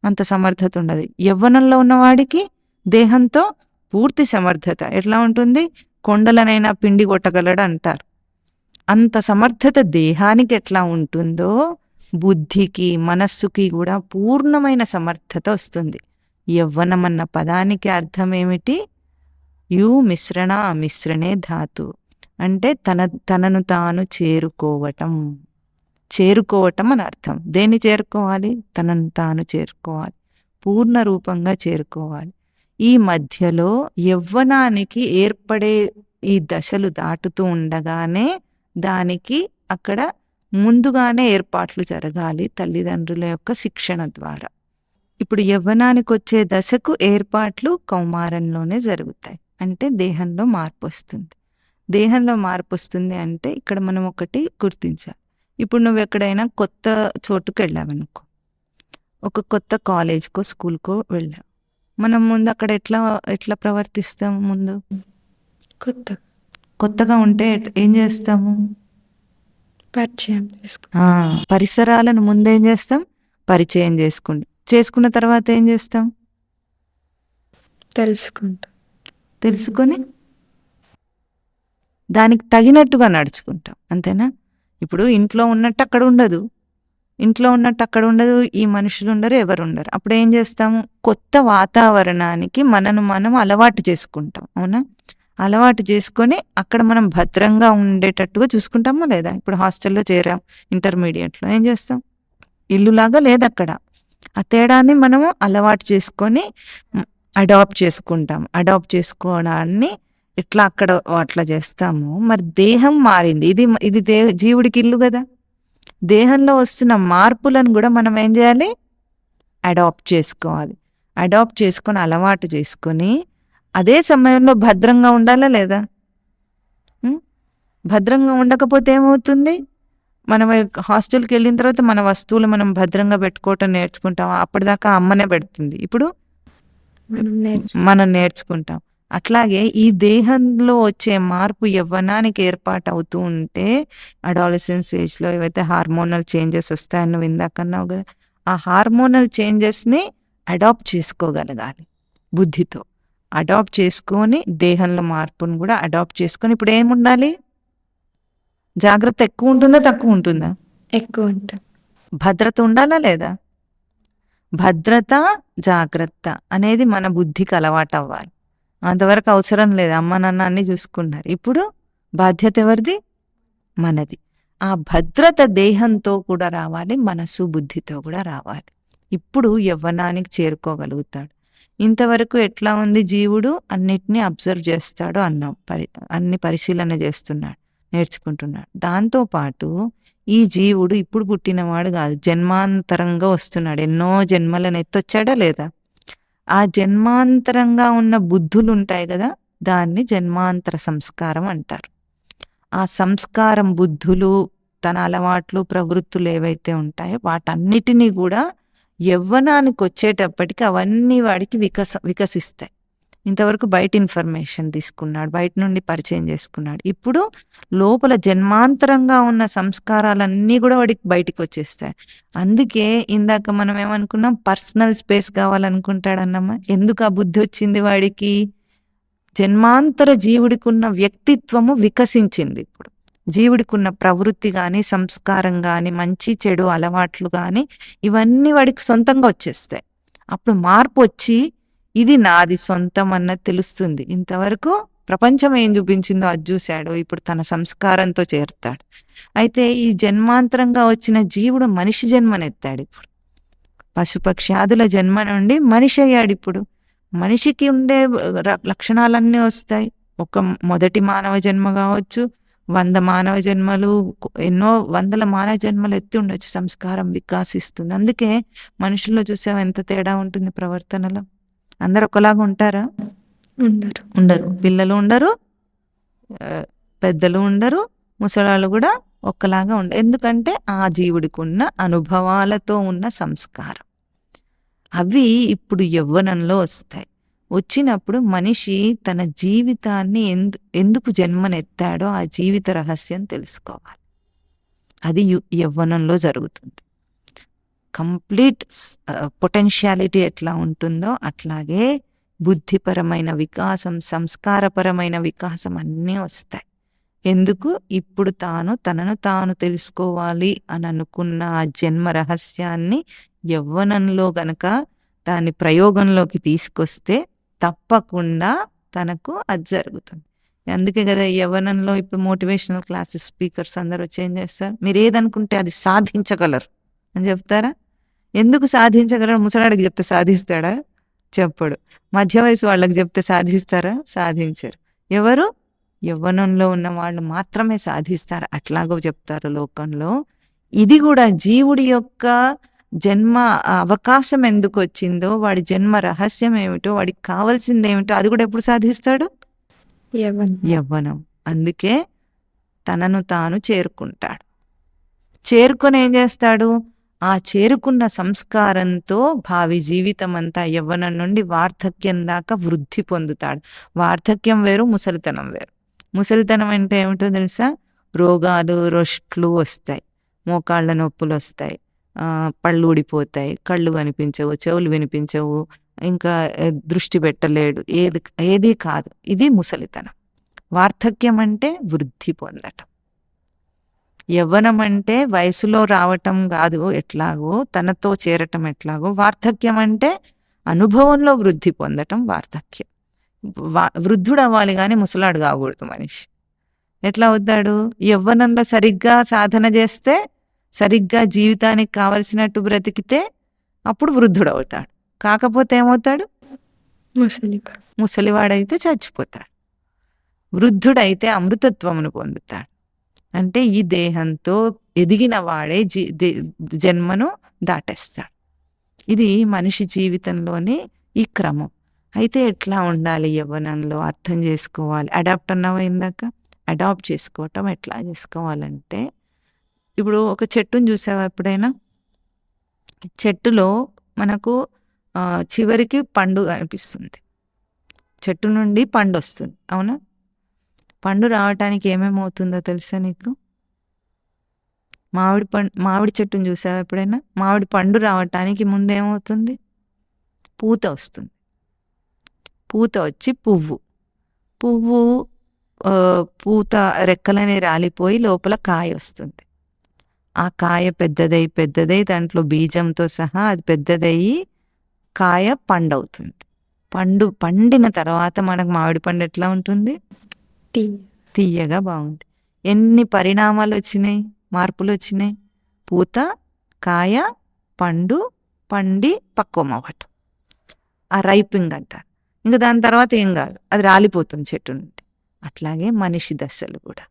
అంత సమర్థత ఉండదు. యవ్వనంలో ఉన్నవాడికి దేహంతో పూర్తి సమర్థత ఎట్లా ఉంటుంది? కొండలనైనా పిండి కొట్టగలడు అంటారు. అంత సమర్థత దేహానికి ఎట్లా ఉంటుందో బుద్ధికి, మనస్సుకి కూడా పూర్ణమైన సమర్థత వస్తుంది. యవ్వనం అన్న పదానికి అర్థం ఏమిటి? యు మిశ్రణ అమిశ్రణే ధాతు, అంటే తనను తాను చేరుకోవటం అని అర్థం. దేన్ని చేరుకోవాలి? తనను తాను చేరుకోవాలి, పూర్ణ రూపంగా చేరుకోవాలి. ఈ మధ్యలో యవ్వనానికి ఏర్పడే ఈ దశలు దాటుతూ ఉండగానే దానికి అక్కడ ముందుగానే ఏర్పాట్లు జరగాలి తల్లిదండ్రుల యొక్క శిక్షణ ద్వారా. ఇప్పుడు యవ్వనానికి వచ్చే దశకు ఏర్పాట్లు కౌమారంలోనే జరుగుతాయి. అంటే దేహంలో మార్పు వస్తుంది. దేహంలో మార్పు వస్తుంది అంటే ఇక్కడ మనం ఒకటి గుర్తించాలి. ఇప్పుడు నువ్వు ఎక్కడైనా కొత్త చోటుకు వెళ్ళావనుకో, ఒక కొత్త కాలేజ్కో స్కూల్కో వెళ్ళావు, మనం ముందు అక్కడ ఎట్లా ప్రవర్తిస్తాము? ముందు కొత్తగా ఉంటే ఏం చేస్తాము? పరిచయం పరిసరాలను ముందేం చేస్తాం? పరిచయం చేసుకున్న తర్వాత ఏం చేస్తాం? తెలుసుకొని దానికి తగినట్టుగా నడుచుకుంటాం. అంతేనా? ఇప్పుడు ఇంట్లో ఉన్నట్టు అక్కడ ఉండదు, ఈ మనుషులు ఉండరు, ఎవరు ఉండరు. అప్పుడు ఏం చేస్తాము? కొత్త వాతావరణానికి మనం అలవాటు చేసుకుంటాం. అవునా? అలవాటు చేసుకొని అక్కడ మనం భద్రంగా ఉండేటట్టుగా చూసుకుంటామా లేదా? ఇప్పుడు హాస్టల్లో చేరాం, ఇంటర్మీడియట్లో ఏం చేస్తాం? ఇల్లులాగా లేదు అక్కడ. ఆ తేడాన్ని మనము అలవాటు చేసుకొని అడాప్ట్ చేసుకుంటాం. అడాప్ట్ చేసుకోవడాన్ని ఎట్లా అక్కడ అట్లా చేస్తాము. మరి దేహం మారింది, ఇది జీవుడికి ఇల్లు కదా. దేహంలో వస్తున్న మార్పులను కూడా మనం ఏం చేయాలి? అడాప్ట్ చేసుకోవాలి. అడాప్ట్ చేసుకొని అలవాటు చేసుకొని అదే సమయంలో భద్రంగా ఉండాలా లేదా? భద్రంగా ఉండకపోతే ఏమవుతుంది? మనం హాస్టల్కి వెళ్ళిన తర్వాత మన వస్తువులు మనం భద్రంగా పెట్టుకోవటం నేర్చుకుంటాం. అప్పటిదాకా అమ్మనే పెడుతుంది, ఇప్పుడు మనం నేర్చుకుంటాం. అట్లాగే ఈ దేహంలో వచ్చే మార్పు యవ్వనానికి ఏర్పాటు అవుతూ ఉంటే అడాలసెన్స్ ఏజ్లో ఏవైతే హార్మోనల్ చేంజెస్ వస్తాయని నువ్వు ఇందాకన్నావు కదా, ఆ హార్మోనల్ చేంజెస్ని అడాప్ట్ చేసుకోగలగాలి. బుద్ధితో అడాప్ట్ చేసుకొని దేహంలో మార్పును కూడా అడాప్ట్ చేసుకొని ఇప్పుడు ఏముండాలి? జాగ్రత్త ఎక్కువ ఉంటుందా తక్కువ ఉంటుందా? ఎక్కువ ఉంటుంది. భద్రత ఉండాలా లేదా? భద్రత, జాగ్రత్త అనేది మన బుద్ధికి అలవాటు అవ్వాలి. అంతవరకు అవసరం లేదు, అమ్మ నాన్న అన్ని చూసుకున్నారు. ఇప్పుడు బాధ్యత ఎవరిది? మనది. ఆ భద్రత దేహంతో కూడా రావాలి, మనసు బుద్ధితో కూడా రావాలి. ఇప్పుడు యవ్వనానికి చేరుకోగలుగుతాడు. ఇంతవరకు ఎట్లా ఉంది జీవుడు? అన్నిటినీ అబ్జర్వ్ చేస్తాడు అన్నాం, అన్ని పరిశీలన చేస్తున్నాడు, నేర్చుకుంటున్నాడు. దాంతోపాటు ఈ జీవుడు ఇప్పుడు పుట్టినవాడు కాదు, జన్మాంతరంగా వస్తున్నాడు. ఎన్నో జన్మలను ఎత్తొచ్చాడా లేదా? ఆ జన్మాంతరంగా ఉన్న బుద్ధులు ఉంటాయి కదా, దాన్ని జన్మాంతర సంస్కారం అంటారు. ఆ సంస్కారం, బుద్ధులు, తన అలవాట్లు, ప్రవృత్తులు ఏవైతే ఉంటాయో వాటన్నిటినీ కూడా యవ్వనానికి వచ్చేటప్పటికి అవన్నీ వాడికి వికసిస్తాయి. ఇంతవరకు బయట ఇన్ఫర్మేషన్ తీసుకున్నాడు, బయట నుండి పరిచయం చేసుకున్నాడు. ఇప్పుడు లోపల జన్మాంతరంగా ఉన్న సంస్కారాలన్నీ కూడా వాడికి బయటికి వచ్చేస్తాయి. అందుకే ఇందాక మనం ఏమనుకున్నాం, పర్సనల్ స్పేస్ కావాలనుకుంటాడన్నమ్మా. ఎందుకు ఆ బుద్ధి వచ్చింది వాడికి? జన్మాంతర జీవుడికున్న వ్యక్తిత్వము వికసించింది. ఇప్పుడు జీవుడికున్న ప్రవృత్తి కానీ, సంస్కారం కానీ, మంచి చెడు అలవాట్లు కానీ, ఇవన్నీ వాడికి సొంతంగా వచ్చేస్తాయి. అప్పుడు మార్పు వచ్చి ఇది నాది సొంతం అన్నది తెలుస్తుంది. ఇంతవరకు ప్రపంచం ఏం చూపించిందో అది చూశాడు, ఇప్పుడు తన సంస్కారంతో చేరుతాడు. అయితే ఈ జన్మాంతరంగా వచ్చిన జీవుడు మనిషి జన్మనెత్తాడు. ఇప్పుడు పశుపక్ష్యాదుల జన్మ నుండి మనిషి అయ్యాడు. ఇప్పుడు మనిషికి ఉండే లక్షణాలన్నీ వస్తాయి. ఒక మొదటి మానవ జన్మ కావచ్చు, 100 మానవ జన్మలు, ఎన్నో వందల మానవ జన్మలు ఎత్తి ఉండొచ్చు. సంస్కారం వికాసిస్తుంది. అందుకే మనుషుల్లో చూసావు ఎంత తేడా ఉంటుంది ప్రవర్తనలో. అందరు ఒకలాగా ఉంటారా? ఉండరు. పిల్లలు ఉండరు, పెద్దలు ఉండరు, ముసలాళ్ళు కూడా ఒక్కలాగా ఉండరు. ఎందుకంటే ఆ జీవుడికి ఉన్న అనుభవాలతో ఉన్న సంస్కారం అవి ఇప్పుడు యవ్వనంలో వస్తాయి. వచ్చినప్పుడు మనిషి తన జీవితాన్ని ఎందుకు జన్మనెత్తాడో ఆ జీవిత రహస్యం తెలుసుకోవాలి. అది యవ్వనంలో జరుగుతుంది. కంప్లీట్ పొటెన్షియాలిటీ ఎట్లా ఉంటుందో అట్లాగే బుద్ధిపరమైన వికాసం, సంస్కారపరమైన వికాసం అన్నీ వస్తాయి. ఎందుకు? ఇప్పుడు తనను తాను తెలుసుకోవాలి అని అనుకున్న ఆ జన్మ రహస్యాన్ని యవ్వనంలో గనక దాన్ని ప్రయోగంలోకి తీసుకొస్తే తప్పకుండా తనకు అది జరుగుతుంది. అందుకే కదా యవ్వనంలో ఇప్పుడు మోటివేషనల్ క్లాసెస్ స్పీకర్స్ అందరూ వచ్చి ఏం చేస్తారు, మీరు ఏదనుకుంటే అది సాధించగలరు అని చెప్తారా? ఎందుకు సాధించగలరు? ముసలాడికి చెప్తే సాధిస్తాడా? చెప్పడు. మధ్య వయసు వాళ్ళకి చెప్తే సాధిస్తారా? సాధించరు. ఎవరు? యవ్వనంలో ఉన్న వాళ్ళు మాత్రమే సాధిస్తారు. అట్లాగో చెప్తారు లోకంలో. ఇది కూడా జీవుడి యొక్క జన్మ అవకాశం ఎందుకు వచ్చిందో, వాడి జన్మ రహస్యం ఏమిటో, వాడికి కావాల్సింది ఏమిటో అది కూడా ఎప్పుడు సాధిస్తాడు? యవ్వనం. అందుకే తనను తాను చేరుకుంటాడు. చేరుకొని ఏం చేస్తాడు? ఆ చేరుకున్న సంస్కారంతో భావి జీవితం అంతా యవ్వనం నుండి వార్ధక్యం దాకా వృద్ధి పొందుతాడు. వార్ధక్యం వేరు, ముసలితనం వేరు. ముసలితనం అంటే ఏమిటో తెలుసా? రోగాలు, రొస్ట్లు వస్తాయి, మోకాళ్ళ నొప్పులు వస్తాయి, పళ్ళు ఊడిపోతాయి, కళ్ళు కనిపించవు, చెవులు వినిపించవు, ఇంకా దృష్టి పెట్టలేడు, ఏది కాదు. ఇది ముసలితనం. వార్ధక్యం అంటే వృద్ధి పొందటం. యవ్వనం అంటే వయసులో రావటం కాదు, ఎట్లాగో తనతో చేరటం ఎట్లాగో. వార్ధక్యం అంటే అనుభవంలో వృద్ధి పొందటం వార్ధక్యం. వృద్ధుడు అవ్వాలి కానీ ముసలాడు కాకూడదు మనిషి. ఎట్లా అవుతాడు? యవ్వనంలో సరిగ్గా సాధన చేస్తే, సరిగ్గా జీవితానికి కావలసినట్టు బ్రతికితే అప్పుడు వృద్ధుడు అవుతాడు. కాకపోతే ఏమవుతాడు? ముసలివాడైతే చచ్చిపోతాడు. వృద్ధుడైతే అమృతత్వమును పొందుతాడు. అంటే ఈ దేహంతో ఎదిగిన వాడే జన్మను దాటేస్తాడు. ఇది మనిషి జీవితంలోనే ఈ క్రమం. అయితే ఎట్లా ఉండాలి యవ్వనంలో అర్థం చేసుకోవాలి. అడాప్ట్ అన్నావా ఇందాక? అడాప్ట్ చేసుకోవటం ఎట్లా చేసుకోవాలంటే, ఇప్పుడు ఒక చెట్టును చూసావా ఎప్పుడైనా? చెట్టులో మనకు చివరికి పండు కనిపిస్తుంది. చెట్టు నుండి పండు వస్తుంది, అవునా? పండు రావటానికి ఏమేమవుతుందో తెలుసా నీకు? మామిడి చెట్టును చూసావా ఎప్పుడైనా? మామిడి పండు రావటానికి ముందేమవుతుంది? పూత వస్తుంది. పూత వచ్చి పువ్వు పూత రెక్కలని రాలిపోయి లోపల కాయ వస్తుంది. ఆ కాయ పెద్దదై దాంట్లో బీజంతో సహా అది పెద్దదయ్యి కాయ పండవుతుంది. పండిన తర్వాత మనకు మామిడి పండు ఎట్లా ఉంటుంది? తీయగా బాగుంది. ఎన్ని పరిణామాలు వచ్చినాయి, మార్పులు వచ్చినాయి. పూత, కాయ, పండు, పండి పక్వం అవ్వటం, ఆ రైపింగ్ అంటారు. ఇంకా దాని తర్వాత ఏం కాదు, అది రాలిపోతుంది చెట్టు నుండి. అట్లాగే మనిషి దశలు కూడా.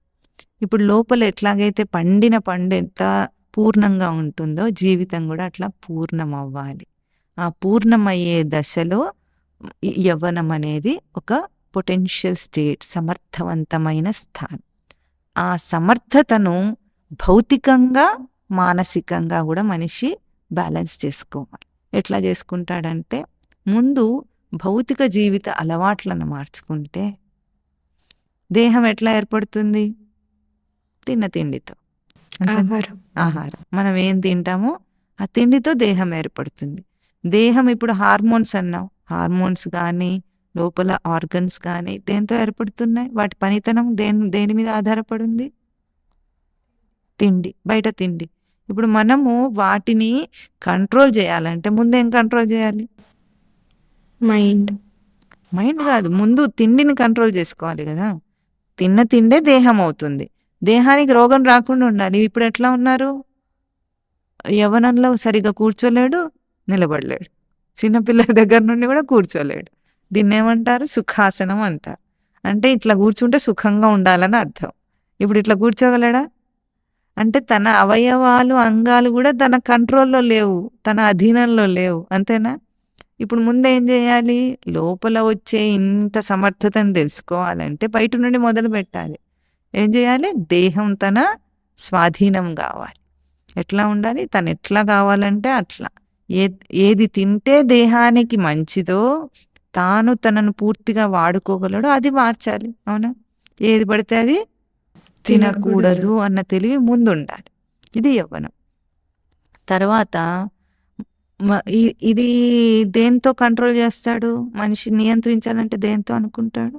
ఇప్పుడు లోపల ఎట్లాగైతే పండిన పండు ఎంత పూర్ణంగా ఉంటుందో జీవితం కూడా అట్లా పూర్ణం అవ్వాలి. ఆ పూర్ణమయ్యే దశలో యవ్వనం అనేది ఒక పొటెన్షియల్ స్టేట్, సమర్థవంతమైన స్థానం. ఆ సమర్థతను భౌతికంగా, మానసికంగా కూడా మనిషి బ్యాలెన్స్ చేసుకోవాలి. ఎట్లా చేసుకుంటాడంటే, ముందు భౌతిక జీవిత అలవాట్లను మార్చుకుంటే దేహం ఎట్లా ఏర్పడుతుంది? తిండితో. ఆహారం. ఆహారం. మనం ఏం తింటామో ఆ తిండితో దేహం ఏర్పడుతుంది. దేహం ఇప్పుడు హార్మోన్స్ అన్నాం. హార్మోన్స్ కానీ లోపల ఆర్గన్స్ కానీ దేంతో ఏర్పడుతున్నాయి? వాటి పనితనం దేని మీద ఆధారపడింది? తిండి, బయట తిండి. ఇప్పుడు మనము వాటిని కంట్రోల్ చేయాలంటే ముందేం కంట్రోల్ చేయాలి? మైండ్. మైండ్ కాదు, ముందు తిండిని కంట్రోల్ చేసుకోవాలి కదా. తిన్న తిండే దేహం అవుతుంది. దేహానికి రోగం రాకుండా ఉండాలి. ఇప్పుడు ఎట్లా ఉన్నారు? యవ్వనంలో సరిగా కూర్చోలేడు, నిలబడలేడు. చిన్నపిల్లల దగ్గర నుండి కూడా కూర్చోలేడు. దీన్ని ఏమంటారు? సుఖాసనం అంటారు. అంటే ఇట్లా కూర్చుంటే సుఖంగా ఉండాలని అర్థం. ఇప్పుడు ఇట్లా కూర్చోగలడా? అంటే తన అవయవాలు అంగాలు కూడా తన కంట్రోల్లో లేవు, తన అధీనంలో లేవు. అంతేనా? ఇప్పుడు ముందేం చేయాలి? లోపల వచ్చే ఇంత సమర్థతను తెలుసుకోవాలంటే బయట నుండి మొదలు పెట్టాలి. ఏం చేయాలి? దేహం తన స్వాధీనం కావాలి. ఎట్లా ఉండాలి? తను ఎట్లా కావాలంటే అట్లా. ఏది తింటే దేహానికి మంచిదో, తాను తనను పూర్తిగా వాడుకోగలడో అది మార్చాలి. అవునా? ఏది పడితే అది తినకూడదు అన్న తెలివి ముందు ఉండాలి. ఇది యవ్వనం. తర్వాత ఇది దేంతో కంట్రోల్ చేస్తాడు? మనిషి నియంత్రించాలంటే దేంతో అనుకుంటాడు?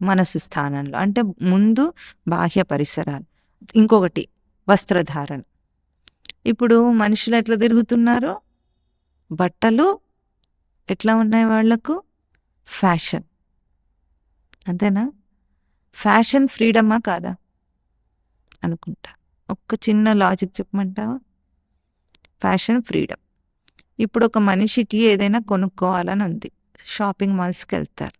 మనసు స్థానంలో. అంటే ముందు బాహ్య పరిసరాలు, ఇంకొకటి వస్త్రధారణ. ఇప్పుడు మనుషులు ఎట్లా తిరుగుతున్నారు? బట్టలు ఎట్లా ఉన్నాయి వాళ్లకు? ఫ్యాషన్. అంతేనా? ఫ్యాషన్ ఫ్రీడమా కాదా అనుకుంటా. ఒక్క చిన్న లాజిక్ చెప్పమంటావా? Fashion freedom. ఇప్పుడు ఒక మనిషికి ఏదైనా కొనుక్కోవాలని ఉంది, షాపింగ్ మాల్స్కి వెళ్తారు.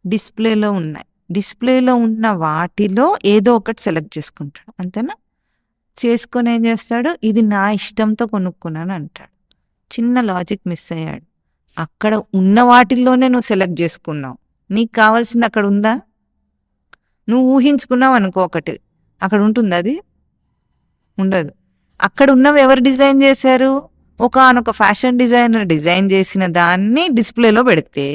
డిస్ప్లేలో ఉన్నాయి. డిస్ప్లేలో ఉన్న వాటిలో ఏదో ఒకటి సెలెక్ట్ చేసుకుంటాడు. అంతేనా? చేసుకొని ఏం చేస్తాడు? ఇది నా ఇష్టంతో కొనుక్కున్నాను అంటాడు. చిన్న లాజిక్ మిస్ అయ్యాడు. అక్కడ ఉన్న వాటిల్లోనే నువ్వు సెలెక్ట్ చేసుకున్నావు. నీకు కావాల్సింది అక్కడ ఉందా? నువ్వు ఊహించుకున్నావు అనుకో ఒకటి, అక్కడ ఉంటుంది? అది ఉండదు. అక్కడ ఉన్నవి ఎవరు డిజైన్ చేశారు? ఒకానొక ఫ్యాషన్ డిజైనర్ డిజైన్ చేసిన దాన్ని డిస్ప్లేలో పెడితే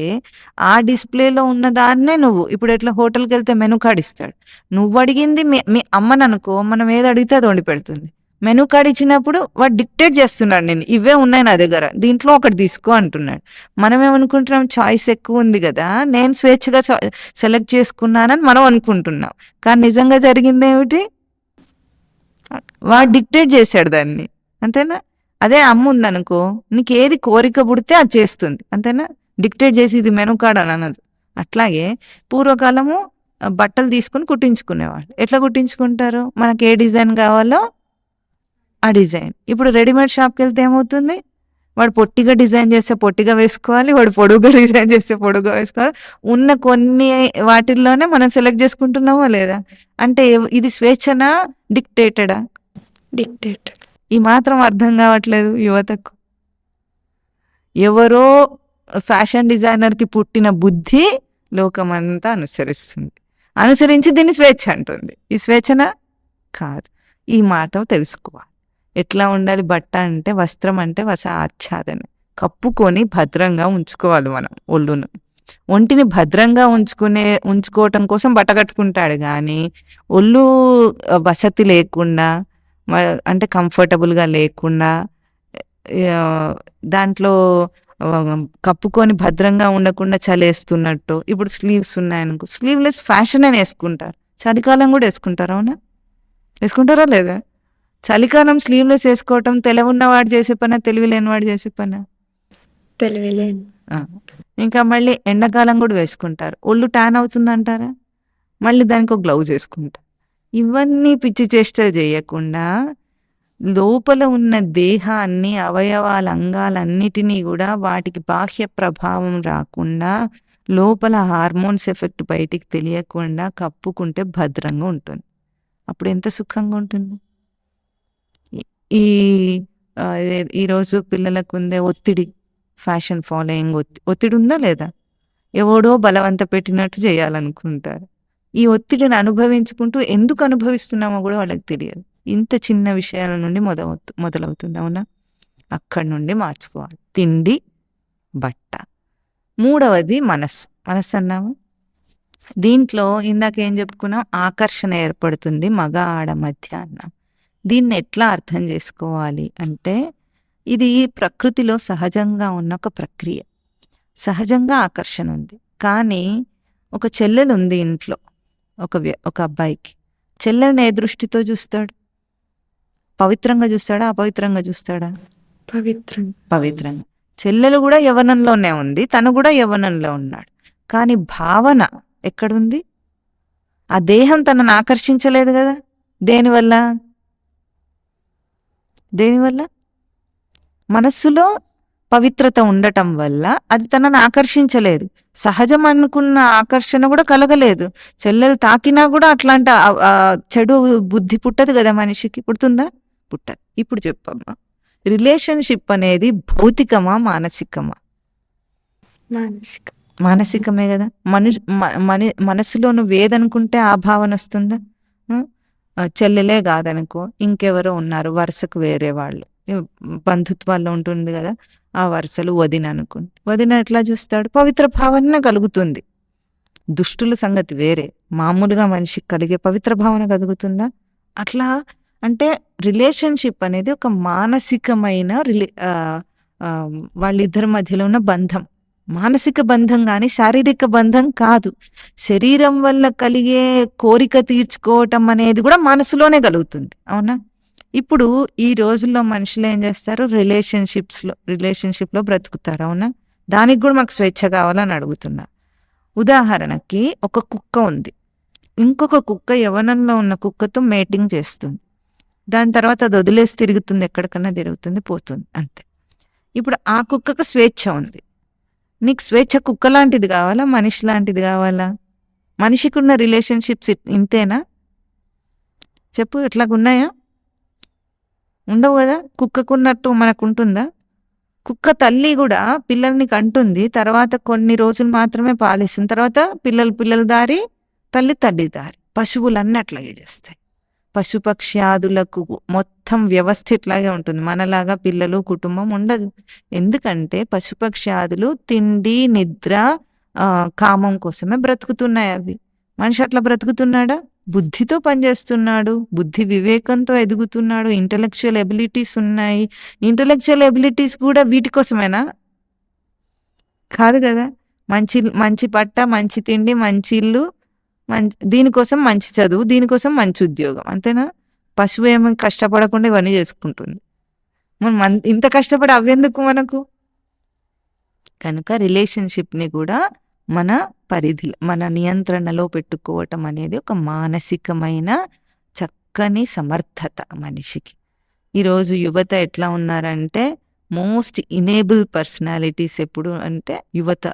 ఆ డిస్ప్లేలో ఉన్న దాన్నే నువ్వు ఇప్పుడు ఎట్లా హోటల్కి వెళ్తే మెనూ కార్డ్ ఇస్తాడు. నువ్వు అడిగింది మీ అమ్మని అనుకో, మనం ఏది అడిగితే అది వండి పెడుతుంది. మెనూ కార్డ్ ఇచ్చినప్పుడు వాడు డిక్టేట్ చేస్తున్నాడు, నేను ఇవే ఉన్నాయి నా దగ్గర, దీంట్లో ఒకటి తీసుకో అంటున్నాడు. మనం ఏమనుకుంటున్నాం? చాయిస్ ఎక్కువ ఉంది కదా, నేను స్వేచ్ఛగా సెలెక్ట్ చేసుకున్నానని మనం అనుకుంటున్నాం. కానీ నిజంగా జరిగింది ఏమిటి? వాడు డిక్టేట్ చేశాడు దాన్ని. అంతేనా? అదే అమ్మ ఉందనుకో, నీకు ఏది కోరిక పుడితే అది చేస్తుంది. అంతేనా? డిక్టేట్ చేసి ఇది మెనూ కార్డ్ అని అనదు. అట్లాగే పూర్వకాలము బట్టలు తీసుకుని కుట్టించుకునేవాళ్ళు. ఎట్లా కుట్టించుకుంటారు? మనకి ఏ డిజైన్ కావాలో ఆ డిజైన్. ఇప్పుడు రెడీమేడ్ షాప్కి వెళ్తే ఏమవుతుంది? వాడు పొట్టిగా డిజైన్ చేస్తే పొట్టిగా వేసుకోవాలి, వాడు పొడుగుగా డిజైన్ చేస్తే పొడుగుగా వేసుకోవాలి. ఉన్న కొన్ని వాటిల్లోనే మనం సెలెక్ట్ చేసుకుంటున్నామా లేదా? అంటే ఇది స్వేచ్ఛనా, డిక్టేటెడా? డిక్టేటెడ్. ఈ మాత్రం అర్థం కావట్లేదు యువతకు. ఎవరో ఫ్యాషన్ డిజైనర్కి పుట్టిన బుద్ధి లోకమంతా అనుసరించి దీన్ని స్వేచ్ఛ అంటుంది. ఈ స్వేచ్ఛనా? కాదు. ఈ మాట తెలుసుకోవాలి. ఎట్లా ఉండాలి? బట్ట అంటే, వస్త్రం అంటే ఆచ్ఛాదన, కప్పుకొని భద్రంగా ఉంచుకోవాలి మనం ఒళ్ళును. ఒంటిని భద్రంగా ఉంచుకోవటం కోసం బట్ట కట్టుకుంటాడు కానీ ఒళ్ళు వసతి లేకుండా, అంటే కంఫర్టబుల్గా లేకుండా, దాంట్లో కప్పుకొని భద్రంగా ఉండకుండా చలేస్తున్నట్టు. ఇప్పుడు స్లీవ్స్ ఉన్నాయనుకో, స్లీవ్లెస్ ఫ్యాషన్ అని వేసుకుంటారు. చలికాలం కూడా వేసుకుంటారు. అవునా? వేసుకుంటారా లేదా? చలికాలం స్లీవ్లెస్ వేసుకోవటం తెలివి ఉన్నవాడు చేసే పనా, తెలివి లేనివాడు చేసే పనా? తెలివిలేని. ఇంకా మళ్ళీ ఎండాకాలం కూడా వేసుకుంటారు. ఒళ్ళు ట్యాన్ అవుతుందంటారా? మళ్ళీ దానికి ఒక గ్లౌజ్ వేసుకుంటారు. ఇవన్నీ పిచ్చి చేష్టలు చేయకుండా లోపల ఉన్న దేహాన్ని, అవయవాల అంగాలన్నిటినీ కూడా వాటికి బాహ్య ప్రభావం రాకుండా, లోపల హార్మోన్స్ ఎఫెక్ట్ బయటికి తెలియకుండా కప్పుకుంటే భద్రంగా ఉంటుంది. అప్పుడు ఎంత సుఖంగా ఉంటుంది. ఈరోజు పిల్లలకు ఉందే ఒత్తిడి, ఫ్యాషన్ ఫాలోయింగ్ ఒత్తిడి ఉందా లేదా? ఎవడో బలవంత పెట్టినట్టు చేయాలనుకుంటారు. ఈ ఒత్తిడిని అనుభవించుకుంటూ ఎందుకు అనుభవిస్తున్నామో కూడా వాళ్ళకి తెలియదు. ఇంత చిన్న విషయాల నుండి మొదలవుతుంది. అవునా? అక్కడి నుండి మార్చుకోవాలి. తిండి బట్ట. మూడవది మనస్సు. మనస్సు అన్నాము. దీంట్లో ఇందాక ఏం చెప్పుకున్నాం, ఆకర్షణ ఏర్పడుతుంది మగ ఆడ మధ్య అన్నాం. దీన్ని ఎట్లా అర్థం చేసుకోవాలి అంటే, ఇది ప్రకృతిలో సహజంగా ఉన్న ఒక ప్రక్రియ. సహజంగా ఆకర్షణ ఉంది. కానీ ఒక చెల్లెలు ఉంది ఇంట్లో, ఒక అబ్బాయికి. చెల్లెల్ని ఏ దృష్టితో చూస్తాడు? పవిత్రంగా చూస్తాడా, అపవిత్రంగా చూస్తాడా? పవిత్రం. పవిత్రంగా. చెల్లెలు కూడా యవ్వనంలోనే ఉంది, తను కూడా యవ్వనంలో ఉన్నాడు. కానీ భావన ఎక్కడుంది? ఆ దేహం తనను ఆకర్షించలేదు కదా. దేనివల్ల? మనస్సులో పవిత్రత ఉండటం వల్ల అది తనను ఆకర్షించలేదు. సహజం అనుకున్న ఆకర్షణ కూడా కలగలేదు. చెల్లెలు తాకినా కూడా అట్లాంటి చెడు బుద్ధి పుట్టదు కదా మనిషికి. పుడుతుందా? పుట్టదు. ఇప్పుడు చెప్పమ్మా, రిలేషన్షిప్ అనేది భౌతికమా మానసికమా? మానసికమే కదా. మనసులో నువ్వు ఏదనుకుంటే ఆ భావన వస్తుందా? చెల్లెలే కాదనుకో, ఇంకెవరో ఉన్నారు వరుసకు వేరే వాళ్ళు, బంధుత్వాల్లో ఉంటుంది కదా, ఆ వరుసలు వదిన అనుకుంటే, వదిన ఎట్లా చూస్తాడు? పవిత్ర భావన కలుగుతుంది. దుష్టుల సంగతి వేరే, మామూలుగా మనిషికి కలిగే పవిత్ర భావన కలుగుతుందా? అట్లా అంటే రిలేషన్షిప్ అనేది ఒక మానసికమైన వాళ్ళిద్దరి మధ్యలో ఉన్న బంధం. మానసిక బంధం కానీ శారీరక బంధం కాదు. శరీరం వల్ల కలిగే కోరిక తీర్చుకోవటం అనేది కూడా మనసులోనే కలుగుతుంది. అవునా? ఇప్పుడు ఈ రోజుల్లో మనుషులు ఏం చేస్తారు? రిలేషన్షిప్లో బ్రతుకుతారు. అవునా? దానికి కూడా మాకు స్వేచ్ఛ కావాలని అడుగుతున్నారు. ఉదాహరణకి ఒక కుక్క ఉంది, ఇంకొక కుక్క యవ్వనంలో ఉన్న కుక్కతో మేటింగ్ చేస్తుంది. దాని తర్వాత అది వదిలేసి తిరుగుతుంది, ఎక్కడికన్నా తిరుగుతుంది, పోతుంది, అంతే. ఇప్పుడు ఆ కుక్కకు స్వేచ్ఛ ఉంది. నీకు స్వేచ్ఛ కుక్క లాంటిది కావాలా, మనిషి లాంటిది కావాలా? మనిషికి ఉన్న రిలేషన్షిప్స్ ఇంతేనా చెప్పు? ఎట్లాగున్నాయా? ఉండవు కదా. కుక్కకున్నట్టు మనకు ఉంటుందా? కుక్క తల్లి కూడా పిల్లల్ని కంటుంది, తర్వాత కొన్ని రోజులు మాత్రమే పాలిస్తుంది, తర్వాత పిల్లల దారి, తల్లి దారి. పశువులన్నీ అట్లాగే చేస్తాయి. పశుపక్ష్యాదులకు మొత్తం వ్యవస్థ ఇట్లాగే ఉంటుంది. మనలాగా పిల్లలు కుటుంబం ఉండదు. ఎందుకంటే పశుపక్ష్యాదులు తిండి, నిద్ర, కామం కోసమే బ్రతుకుతున్నాయి. అవి మనిషి అట్లా బ్రతుకుతున్నాడా? బుద్ధితో పనిచేస్తున్నాడు, బుద్ధి వివేకంతో ఎదుగుతున్నాడు, ఇంటలెక్చువల్ ఎబిలిటీస్ ఉన్నాయి. ఇంటలెక్చువల్ ఎబిలిటీస్ కూడా వీటి కోసమేనా? కాదు కదా. మంచి పట్ట, మంచి తిండి, మంచి ఇల్లు, దీనికోసం మంచి చదువు, దీనికోసం మంచి ఉద్యోగం, అంతేనా? పశువు ఏమో కష్టపడకుండా ఇవన్నీ చేసుకుంటుంది. మనం ఇంత కష్టపడి అవ్వెందుకు మనకు? కనుక రిలేషన్షిప్ని కూడా మన పరిధిలో, మన నియంత్రణలో పెట్టుకోవటం అనేది ఒక మానసికమైన చక్కని సమర్థత మనిషికి. ఈరోజు యువత ఎట్లా ఉన్నారంటే, మోస్ట్ ఇనేబుల్ పర్సనాలిటీస్ ఎప్పుడు అంటే యువత.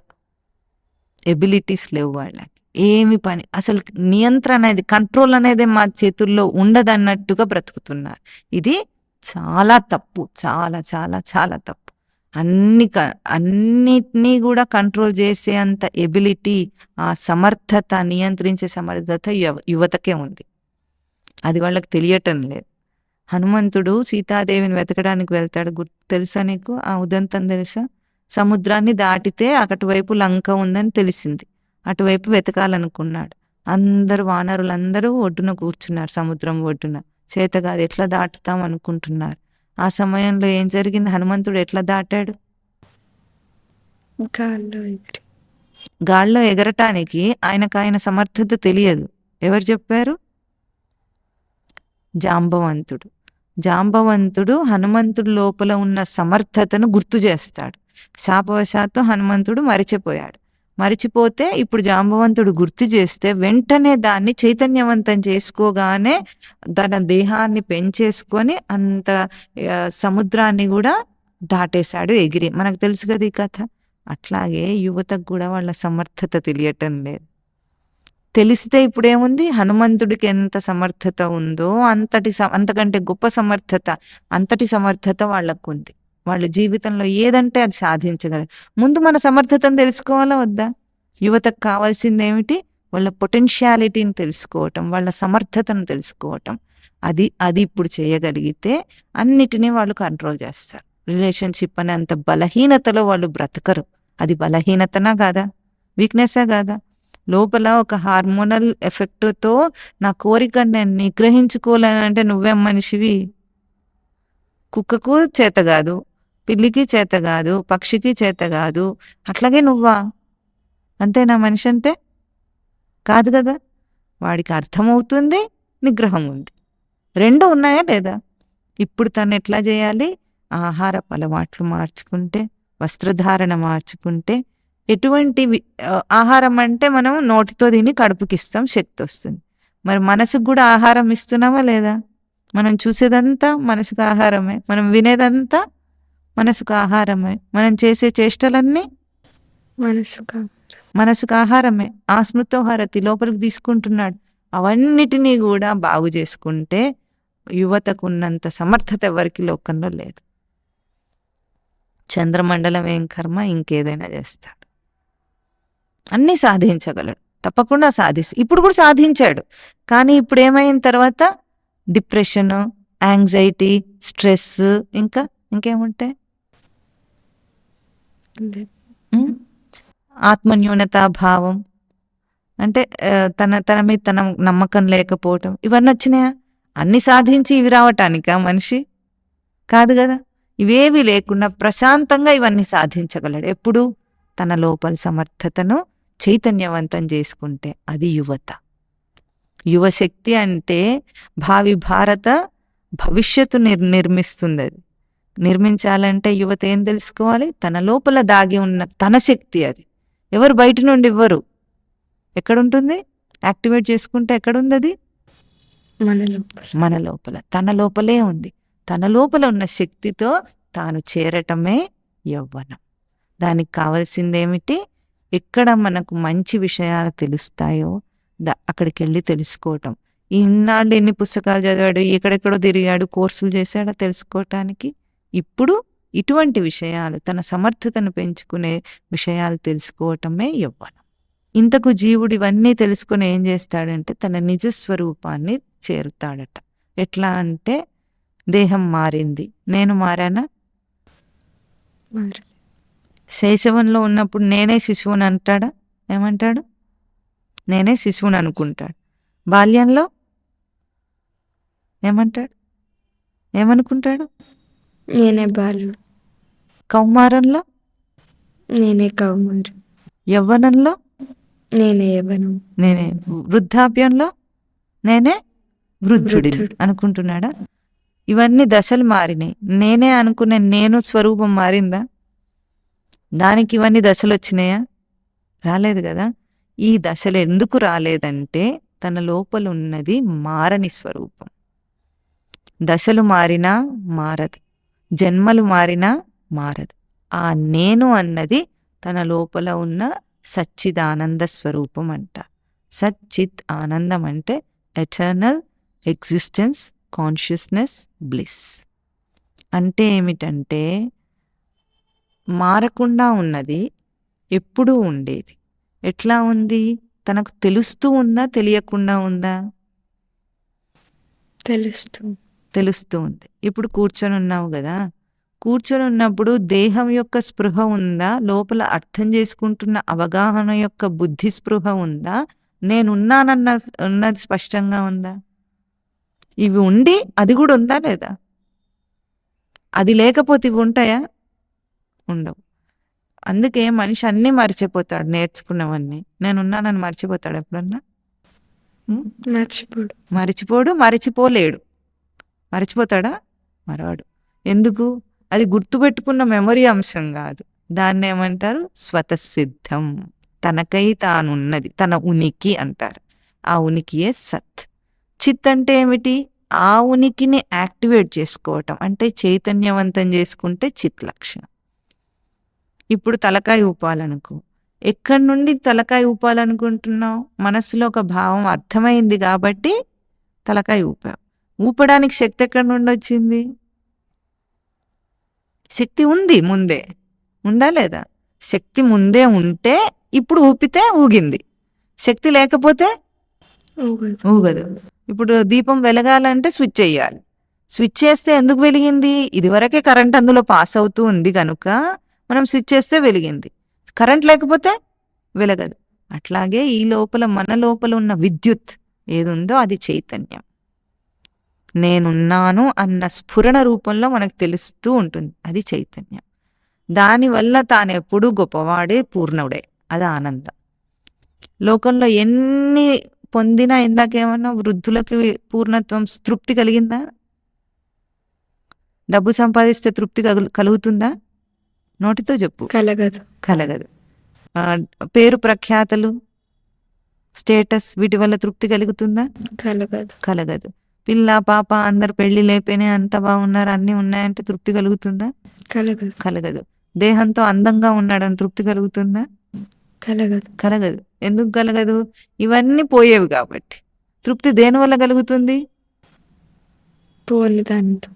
ఎబిలిటీస్ లేవు వాళ్ళకి, ఏమి పని, అసలు నియంత్రణ అనేది, కంట్రోల్ అనేది మా చేతుల్లో ఉండదన్నట్టుగా బ్రతుకుతున్నారు. ఇది చాలా తప్పు, చాలా చాలా చాలా తప్పు. అన్నిటినీ కూడా కంట్రోల్ చేసే అంత ఎబిలిటీ, ఆ సమర్థత, నియంత్రించే సమర్థత యువతకే ఉంది. అది వాళ్ళకి తెలియటం లేదు. హనుమంతుడు సీతాదేవిని వెతకడానికి వెళ్తాడు, తెలుసా నీకు? ఆ ఉదంతం తెలుసా? సముద్రాన్ని దాటితే అటువైపు లంక ఉందని తెలిసింది, అటువైపు వెతకాలనుకున్నాడు. వానరులందరూ ఒడ్డున కూర్చున్నారు, సముద్రం ఒడ్డున. చేతగాదు, ఎట్లా దాటుతాం అనుకుంటున్నారు. ఆ సమయంలో ఏం జరిగింది? హనుమంతుడు ఎట్లా దాటాడు? గాల్లో ఎగరటానికి ఆయన సమర్థత తెలియదు. ఎవరు చెప్పారు? జాంబవంతుడు హనుమంతుడు లోపల ఉన్న సమర్థతను గుర్తు చేస్తాడు. శాపవశాత్తు హనుమంతుడు మరిచిపోతే ఇప్పుడు జాంబవంతుడు గుర్తు చేస్తే వెంటనే దాన్ని చైతన్యవంతం చేసుకోగానే తన దేహాన్ని పెంచేసుకొని అంత సముద్రాన్ని కూడా దాటేశాడు ఎగిరి. మనకు తెలుసు కదా ఈ కథ. అట్లాగే యువతకు కూడా వాళ్ళ సమర్థత తెలియటం లేదు. తెలిస్తే ఇప్పుడేముంది? హనుమంతుడికి ఎంత సమర్థత ఉందో అంతకంటే గొప్ప సమర్థత, అంతటి సమర్థత వాళ్ళకు ఉంది. వాళ్ళ జీవితంలో ఏదంటే అది సాధించగలరు. ముందు మన సమర్థతను తెలుసుకోవాలా వద్దా? యువతకు కావాల్సింది ఏమిటి? వాళ్ళ పొటెన్షియాలిటీని తెలుసుకోవటం, వాళ్ళ సమర్థతను తెలుసుకోవటం. అది ఇప్పుడు చేయగలిగితే అన్నిటినీ వాళ్ళు కంట్రోల్ చేస్తారు. రిలేషన్షిప్ అనే అంత బలహీనతలో వాళ్ళు బ్రతకరు. అది బలహీనతనా కాదా, వీక్నెస్సా కాదా? లోపల ఒక హార్మోనల్ ఎఫెక్ట్తో నా కోరికను నేను నిగ్రహించుకోలేనంటే నువ్వేం మనిషివి? కుక్కకు చేత కాదు, పిల్లికి చేత కాదు, పక్షికి చేత కాదు, అట్లాగే నువ్వా? అంతేనా మనిషి అంటే? కాదు కదా. వాడికి అర్థమవుతుంది, నిగ్రహం ఉంది, రెండు ఉన్నాయా లేదా? ఇప్పుడు తను ఎట్లా చేయాలి? ఆహారపు అలవాట్లు మార్చుకుంటే, వస్త్రధారణ మార్చుకుంటే, ఎటువంటి ఆహారం అంటే మనం నోటితో తిని కడుపుకి ఇస్తాం, శక్తి వస్తుంది. మరి మనసుకు కూడా ఆహారం ఇస్తున్నామా లేదా? మనం చూసేదంతా మనసుకు ఆహారమే, మనం వినేదంతా మనసుకు ఆహారమే, మనం చేసే చేష్టలన్నీ మనసుకు ఆహారమే. ఆ స్మృతోహారతి లోపలికి తీసుకుంటున్నాడు. అవన్నిటినీ కూడా బాగు చేసుకుంటే యువతకు ఉన్నంత సమర్థత ఎవరికి లోకంలో లేదు. చంద్రమండలం ఏం కర్మ, ఇంకేదైనా చేస్తాడు, అన్నీ సాధించగలడు, తప్పకుండా ఇప్పుడు కూడా సాధించాడు. కానీ ఇప్పుడు ఏమైన తర్వాత డిప్రెషన్, యాంగ్జైటీ, స్ట్రెస్, ఇంకేముంటాయి? ఆత్మన్యూనతాభావం అంటే తన మీద తన నమ్మకం లేకపోవటం, ఇవన్నీ వచ్చినాయా? అన్ని సాధించి ఇవి రావటానికా మనిషి? కాదు కదా. ఇవేవి లేకుండా ప్రశాంతంగా ఇవన్నీ సాధించగలడు ఎప్పుడు? తన లోపల సమర్థతను చైతన్యవంతం చేసుకుంటే. అది యువత. యువశక్తి అంటే భావి భారత భవిష్యత్తు నిర్మిస్తుంది. అది నిర్మించాలంటే యువత ఏం తెలుసుకోవాలి? తన లోపల దాగి ఉన్న తన శక్తి. అది ఎవరు బయట నుండి ఇవ్వరు. ఎక్కడుంటుంది? యాక్టివేట్ చేసుకుంటే ఎక్కడుంది? అది మన లోపల, తన లోపలే ఉంది. తన లోపల ఉన్న శక్తితో తాను చేరటమే యవ్వనం. దానికి కావలసిందేమిటి? ఎక్కడ మనకు మంచి విషయాలు తెలుస్తాయో అక్కడికి వెళ్ళి తెలుసుకోవటం. ఇన్నాళ్ళు ఎన్ని పుస్తకాలు చదివాడు, ఎక్కడెక్కడో తిరిగాడు, కోర్సులు చేశాడో తెలుసుకోవటానికి. ఇప్పుడు ఇటువంటి విషయాలు, తన సమర్థతను పెంచుకునే విషయాలు తెలుసుకోవటమే యవ్వనం. ఇంతకు జీవుడు ఇవన్నీ తెలుసుకుని ఏం చేస్తాడంటే తన నిజస్వరూపాన్ని చేరుతాడట. ఎట్లా అంటే దేహం మారింది, నేను మారానా? శైశవంలో ఉన్నప్పుడు నేనే శిశువుని అంటాడా? ఏమంటాడు? నేనే శిశువుని అనుకుంటాడు. బాల్యంలో ఏమంటాడు? ఏమనుకుంటాడు? నేనే బాలుడు. కౌమారంలో నేనే కౌమారం. యవ్వనంలో నేనే యవ్వనం. నేనే వృద్ధాప్యంలో నేనే వృద్ధుడి అనుకుంటున్నాడా? ఇవన్నీ దశలు మారినాయి. నేనే అనుకునే నేను స్వరూపం మారిందా? దానికి ఇవన్నీ దశలు వచ్చినాయా? రాలేదు కదా. ఈ దశలు ఎందుకు రాలేదంటే తన లోపల ఉన్నది మారని స్వరూపం. దశలు మారినా మారదు, జన్మలు మారినా మారదు. ఆ నేను అన్నది తన లోపల ఉన్న సచ్చిదానంద స్వరూపం అంట. సచ్చిత్ ఆనందం అంటే ఎటర్నల్ ఎగ్జిస్టెన్స్, కాన్షియస్నెస్, బ్లిస్. అంటే ఏమిటంటే మారకుండా ఉన్నది, ఎప్పుడూ ఉండేది. ఎట్లా ఉంది? తనకు తెలుస్తూ ఉందా, తెలియకుండా ఉందా? తెలుస్తూ ఉంది. ఇప్పుడు కూర్చొని ఉన్నావు కదా, కూర్చొని ఉన్నప్పుడు దేహం యొక్క స్పృహ ఉందా? లోపల అర్థం చేసుకుంటున్న అవగాహన యొక్క బుద్ధి స్పృహ ఉందా? ఉన్నది స్పష్టంగా ఉందా? ఇవి ఉండి అది కూడా ఉందా లేదా? అది లేకపోతే ఇవి ఉంటాయా? ఉండవు. అందుకే మనిషి అన్నీ మర్చిపోతాడు, నేర్చుకున్నవన్నీ. నేనున్నానని మర్చిపోతాడు ఎప్పుడన్నా? మరిచిపోలేడు. మర్చిపోతాడా? మరవాడు. ఎందుకు? అది గుర్తుపెట్టుకున్న మెమరీ అంశం కాదు. దాన్ని ఏమంటారు? స్వతసిద్ధం. తనకై తానున్నది, తన ఉనికి అంటారు. ఆ ఉనికియే సత్. చిత్ అంటే ఏమిటి? ఆ ఉనికిని యాక్టివేట్ చేసుకోవటం, అంటే చైతన్యవంతం చేసుకుంటే చిత్ లక్షణం. ఇప్పుడు తలకాయ ఊపాలనుకో, ఎక్కడి నుండి తలకాయ ఊపాలనుకుంటున్నావు? మనస్సులో ఒక భావం అర్థమైంది కాబట్టి తలకాయ ఊపావు. ఊపడానికి శక్తి ఎక్కడి నుండి వచ్చింది? శక్తి ఉంది ముందే. ఉందా లేదా? శక్తి ముందే ఉంటే ఇప్పుడు ఊపితే ఊగింది. శక్తి లేకపోతే ఊగదు. ఇప్పుడు దీపం వెలగాలంటే స్విచ్ చెయ్యాలి. స్విచ్ చేస్తే ఎందుకు వెలిగింది? ఇదివరకే కరెంట్ అందులో పాస్ అవుతూ ఉంది కనుక మనం స్విచ్ చేస్తే వెలిగింది. కరెంట్ లేకపోతే వెలగదు. అట్లాగే ఈ లోపల మన లోపల ఉన్న విద్యుత్ ఏదుందో అది చైతన్యం. నేనున్నాను అన్న స్ఫురణ రూపంలో మనకు తెలుస్తూ ఉంటుంది. అది చైతన్యం. దానివల్ల తానెప్పుడూ గొప్పవాడే, పూర్ణుడే. అది ఆనందం. లోకంలో ఎన్ని పొందినా ఇందాకేమన్నా వృద్ధులకి పూర్ణత్వం తృప్తి కలిగిందా? డబ్బు సంపాదిస్తే తృప్తి కలుగుతుందా? నోటితో చెప్పు. కలగదు. కలగదు. పేరు ప్రఖ్యాతలు, స్టేటస్ వీటి వల్ల తృప్తి కలుగుతుందా? కలగదు. కలగదు. పిల్ల పాప అందరు పెళ్లి లేపేనే అంత బాగున్నారు అన్నీ ఉన్నాయంటే తృప్తి కలుగుతుందా? కలగదు. కలగదు. దేహంతో అందంగా ఉన్నాడని తృప్తి కలుగుతుందా? కలగదు. కలగదు. ఎందుకు కలగదు? ఇవన్నీ పోయేవి కాబట్టి. తృప్తి దేనివల్ల కలుగుతుంది? పోని దానితో.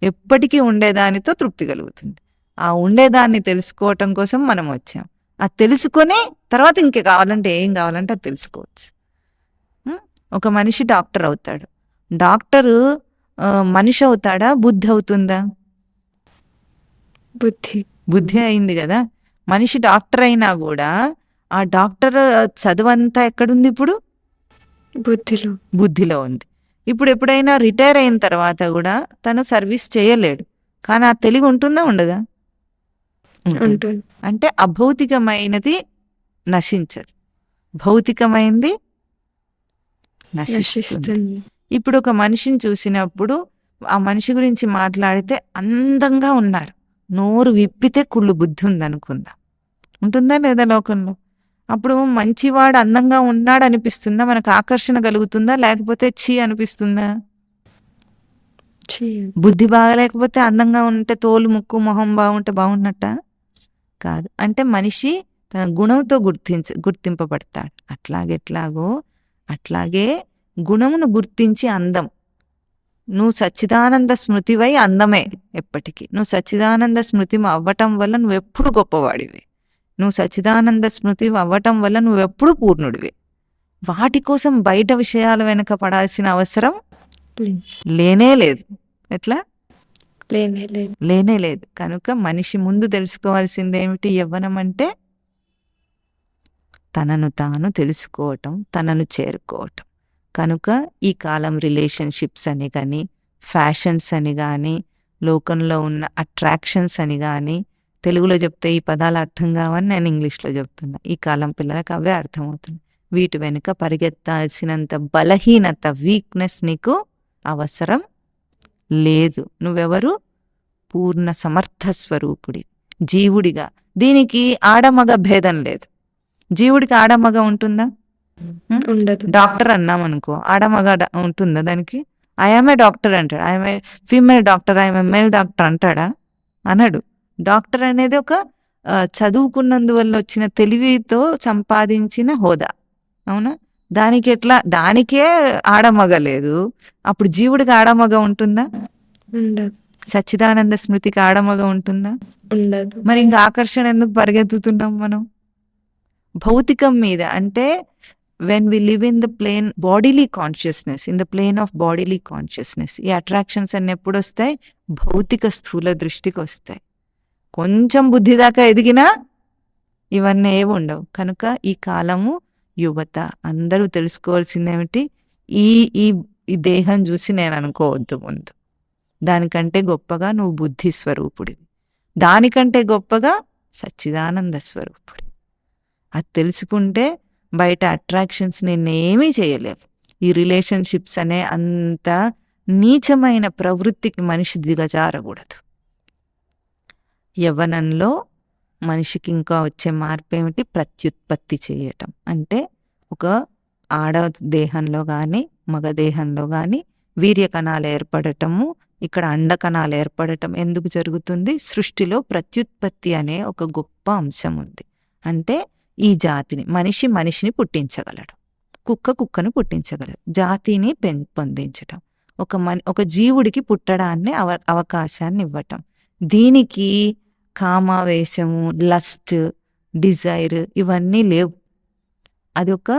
ఎప్పటికీ ఉండేదానితో తృప్తి కలుగుతుంది. ఆ ఉండేదాన్ని తెలుసుకోవటం కోసం మనం వచ్చాం. అది తెలుసుకొని తర్వాత ఇంకే కావాలంటే ఏం కావాలంటే అది తెలుసుకోవచ్చు. ఒక మనిషి డాక్టర్ అవుతాడు. డాక్టరు మనిషి అవుతాడా, బుద్ధి అవుతుందా? బుద్ధి అయింది కదా. మనిషి డాక్టర్ అయినా కూడా ఆ డాక్టర్ చదువంతా ఎక్కడుంది ఇప్పుడు? బుద్ధిలో ఉంది. ఇప్పుడు ఎప్పుడైనా రిటైర్ అయిన తర్వాత కూడా తను సర్వీస్ చేయలేడు. కానీ ఆ తెలివి ఉంటుందా, ఉండదా? అంటే అభౌతికమైనది నశించదు, భౌతికమైనది నశిస్తుంది. ఇప్పుడు ఒక మనిషిని చూసినప్పుడు ఆ మనిషి గురించి మాట్లాడితే అందంగా ఉన్నారు, నోరు విప్పితే కుళ్ళు బుద్ధి ఉందనుకుందాం. ఉంటుందా లేదా లోకంలో? అప్పుడు మంచివాడు అందంగా ఉన్నాడు అనిపిస్తుందా? మనకు ఆకర్షణ కలుగుతుందా? లేకపోతే ఛీ అనిపిస్తుందా? బుద్ధి బాగలేకపోతే అందంగా ఉంటే తోలు ముక్కు మొహం బాగుంటే బాగున్నట్ట కాదు. అంటే మనిషి తన గుణంతో గుర్తింపబడతాడు. అట్లాగే గుణమును గుర్తించి అందం. నువ్వు సచ్చిదానంద స్మృతివై అందమే ఎప్పటికీ. నువ్వు సచ్చిదానంద స్మృతి అవ్వటం వల్ల నువ్వెప్పుడు గొప్పవాడివి. నువ్వు సచ్చిదానంద స్మృతి అవ్వటం వల్ల నువ్వెప్పుడు పూర్ణుడివి. వాటి కోసం బయట విషయాల వెనక పడాల్సిన అవసరం లేనే లేదు. ఎట్లా? లేనే లేదు. కనుక మనిషి ముందు తెలుసుకోవాల్సింది ఏమిటి? యవ్వనం అంటే తనను తాను తెలుసుకోవటం, తనను చేరుకోవటం. కనుక ఈ కాలం రిలేషన్షిప్స్ అని కానీ, ఫ్యాషన్స్ అని కానీ, లోకంలో ఉన్న అట్రాక్షన్స్ అని కానీ, తెలుగులో చెప్తే ఈ పదాలు అర్థం కావని నేను ఇంగ్లీష్లో చెప్తున్నా. ఈ కాలం పిల్లలకు అవే అర్థమవుతుంది. వీటి వెనుక పరిగెత్తాల్సినంత బలహీనత, వీక్నెస్ నీకు అవసరం లేదు. నువ్వెవరు? పూర్ణ సమర్థ స్వరూపుడి, జీవుడిగా. దీనికి ఆడమగ భేదం లేదు. జీవుడికి ఆడమగ ఉంటుందా? ఉండదు. డాక్టర్ అన్నాం అనుకో, ఆడమగ ఉంటుందా దానికి? ఐఎమ్ ఏ డాక్టర్ అంటాడు. I'm a female doctor, I'm a male doctor అంటాడా? అనడు. డాక్టర్ అనేది ఒక చదువుకున్నందువల్ల వచ్చిన తెలివితో సంపాదించిన హోదా. అవునా? దానికే ఆడమగ లేదు. అప్పుడు జీవుడికి ఆడమగ ఉంటుందా? ఉండదు. సచ్చిదానంద స్మృతికి ఆడమగ ఉంటుందా? ఉండదు. మరి ఇంకా ఆకర్షణ ఎందుకు పరిగెత్తుతున్నాం మనం? భౌతికం మీద. అంటే when we live in the plane bodily consciousness, in the plane of bodily consciousness, ఈ అట్రాక్షన్స్ అన్ని ఎప్పుడు వస్తాయి? భౌతిక స్థూల దృష్టికి వస్తాయి. కొంచెం బుద్ధి దాకా ఎదిగినా ఇవన్నీ ఏవి ఉండవు. కనుక ఈ కాలము యువత అందరూ తెలుసుకోవాల్సింది ఏమిటి? ఈ దేహం చూసి నేను అనుకోవద్దు ముందు. దానికంటే గొప్పగా నువ్వు బుద్ధి స్వరూపుడివి, దానికంటే గొప్పగా సచ్చిదానంద స్వరూపుడి. అది తెలుసుకుంటే బయట అట్రాక్షన్స్ నిన్నేమీ చేయలేవు. ఈ రిలేషన్షిప్స్ అనే అంత నీచమైన ప్రవృత్తికి మనిషి దిగజారకూడదు. యవ్వనంలో మనిషికి ఇంకా వచ్చే మార్పు ఏమిటి? ప్రత్యుత్పత్తి చేయటం. అంటే ఒక ఆడ దేహంలో కానీ మగ దేహంలో కానీ వీర్య కణాలు ఏర్పడటము, ఇక్కడ అండకణాలు ఏర్పడటం ఎందుకు జరుగుతుంది? సృష్టిలో ప్రత్యుత్పత్తి అనే ఒక గొప్ప అంశం ఉంది. అంటే ఈ జాతిని మనిషిని పుట్టించగలడు, కుక్కను పుట్టించగలడు. జాతిని పెంపొందించటం, ఒక జీవుడికి పుట్టడాన్ని అవకాశాన్ని ఇవ్వటం. దీనికి కామావేశము, లస్ట్, డిజైర్ ఇవన్నీ లేవు. అది ఒక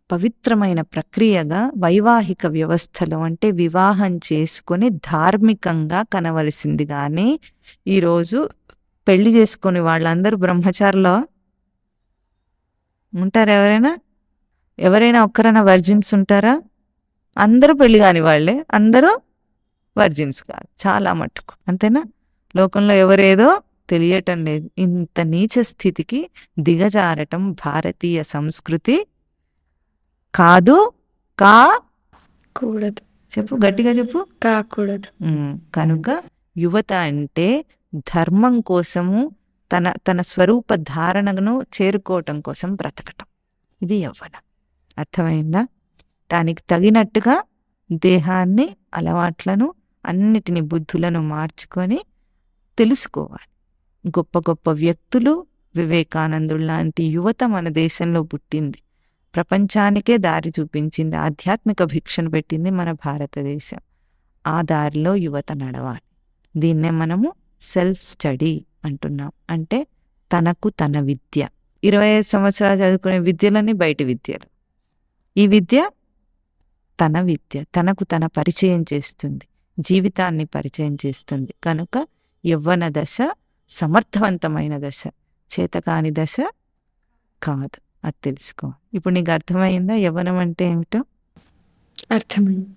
పవిత్రమైన ప్రక్రియగా వైవాహిక వ్యవస్థలో అంటే వివాహం చేసుకొని ధార్మికంగా కనవలసింది. కానీ ఈరోజు పెళ్లి చేసుకొని వాళ్ళందరూ బ్రహ్మచారులో ఉంటారా? ఎవరైనా ఒక్కరైనా వర్జిన్స్ ఉంటారా? అందరూ పెళ్లి కాని వాళ్ళే, అందరూ వర్జిన్స్ కాదు, చాలా మట్టుకు. అంతేనా? లోకంలో ఎవరేదో తెలియటం లేదు. ఇంత నీచ స్థితికి దిగజారటం భారతీయ సంస్కృతి కాదు. కూడదు. చెప్పు, గట్టిగా చెప్పు. కాకూడదు. కనుక యువత అంటే ధర్మం కోసము తన స్వరూప ధారణను చేరుకోవటం కోసం బ్రతకటం. ఇది యవ్వనం. అర్థమైందా? దానికి తగినట్టుగా దేహాన్ని, అలవాట్లను, అన్నిటిని, బుద్ధులను మార్చుకొని తెలుసుకోవాలి. గొప్ప గొప్ప వ్యక్తులు, వివేకానందుడు లాంటి యువత మన దేశంలో పుట్టింది. ప్రపంచానికే దారి చూపించింది. ఆధ్యాత్మిక భిక్షను పెట్టింది మన భారతదేశం. ఆ దారిలో యువత నడవాలి. దీన్నే మనము సెల్ఫ్ స్టడీ అంటున్నాం. అంటే తనకు తన విద్య. 25 సంవత్సరాలు చదువుకునే విద్యలన్నీ బయటి విద్యలు. ఈ విద్య తన విద్య. తనకు తన పరిచయం చేస్తుంది, జీవితాన్ని పరిచయం చేస్తుంది. కనుక యవ్వన దశ సమర్థవంతమైన దశ, చేతకాని దశ కాదు. అది తెలుసుకో. ఇప్పుడు నీకు అర్థమైందా యవ్వనం అంటే ఏమిటో? అర్థమైంది.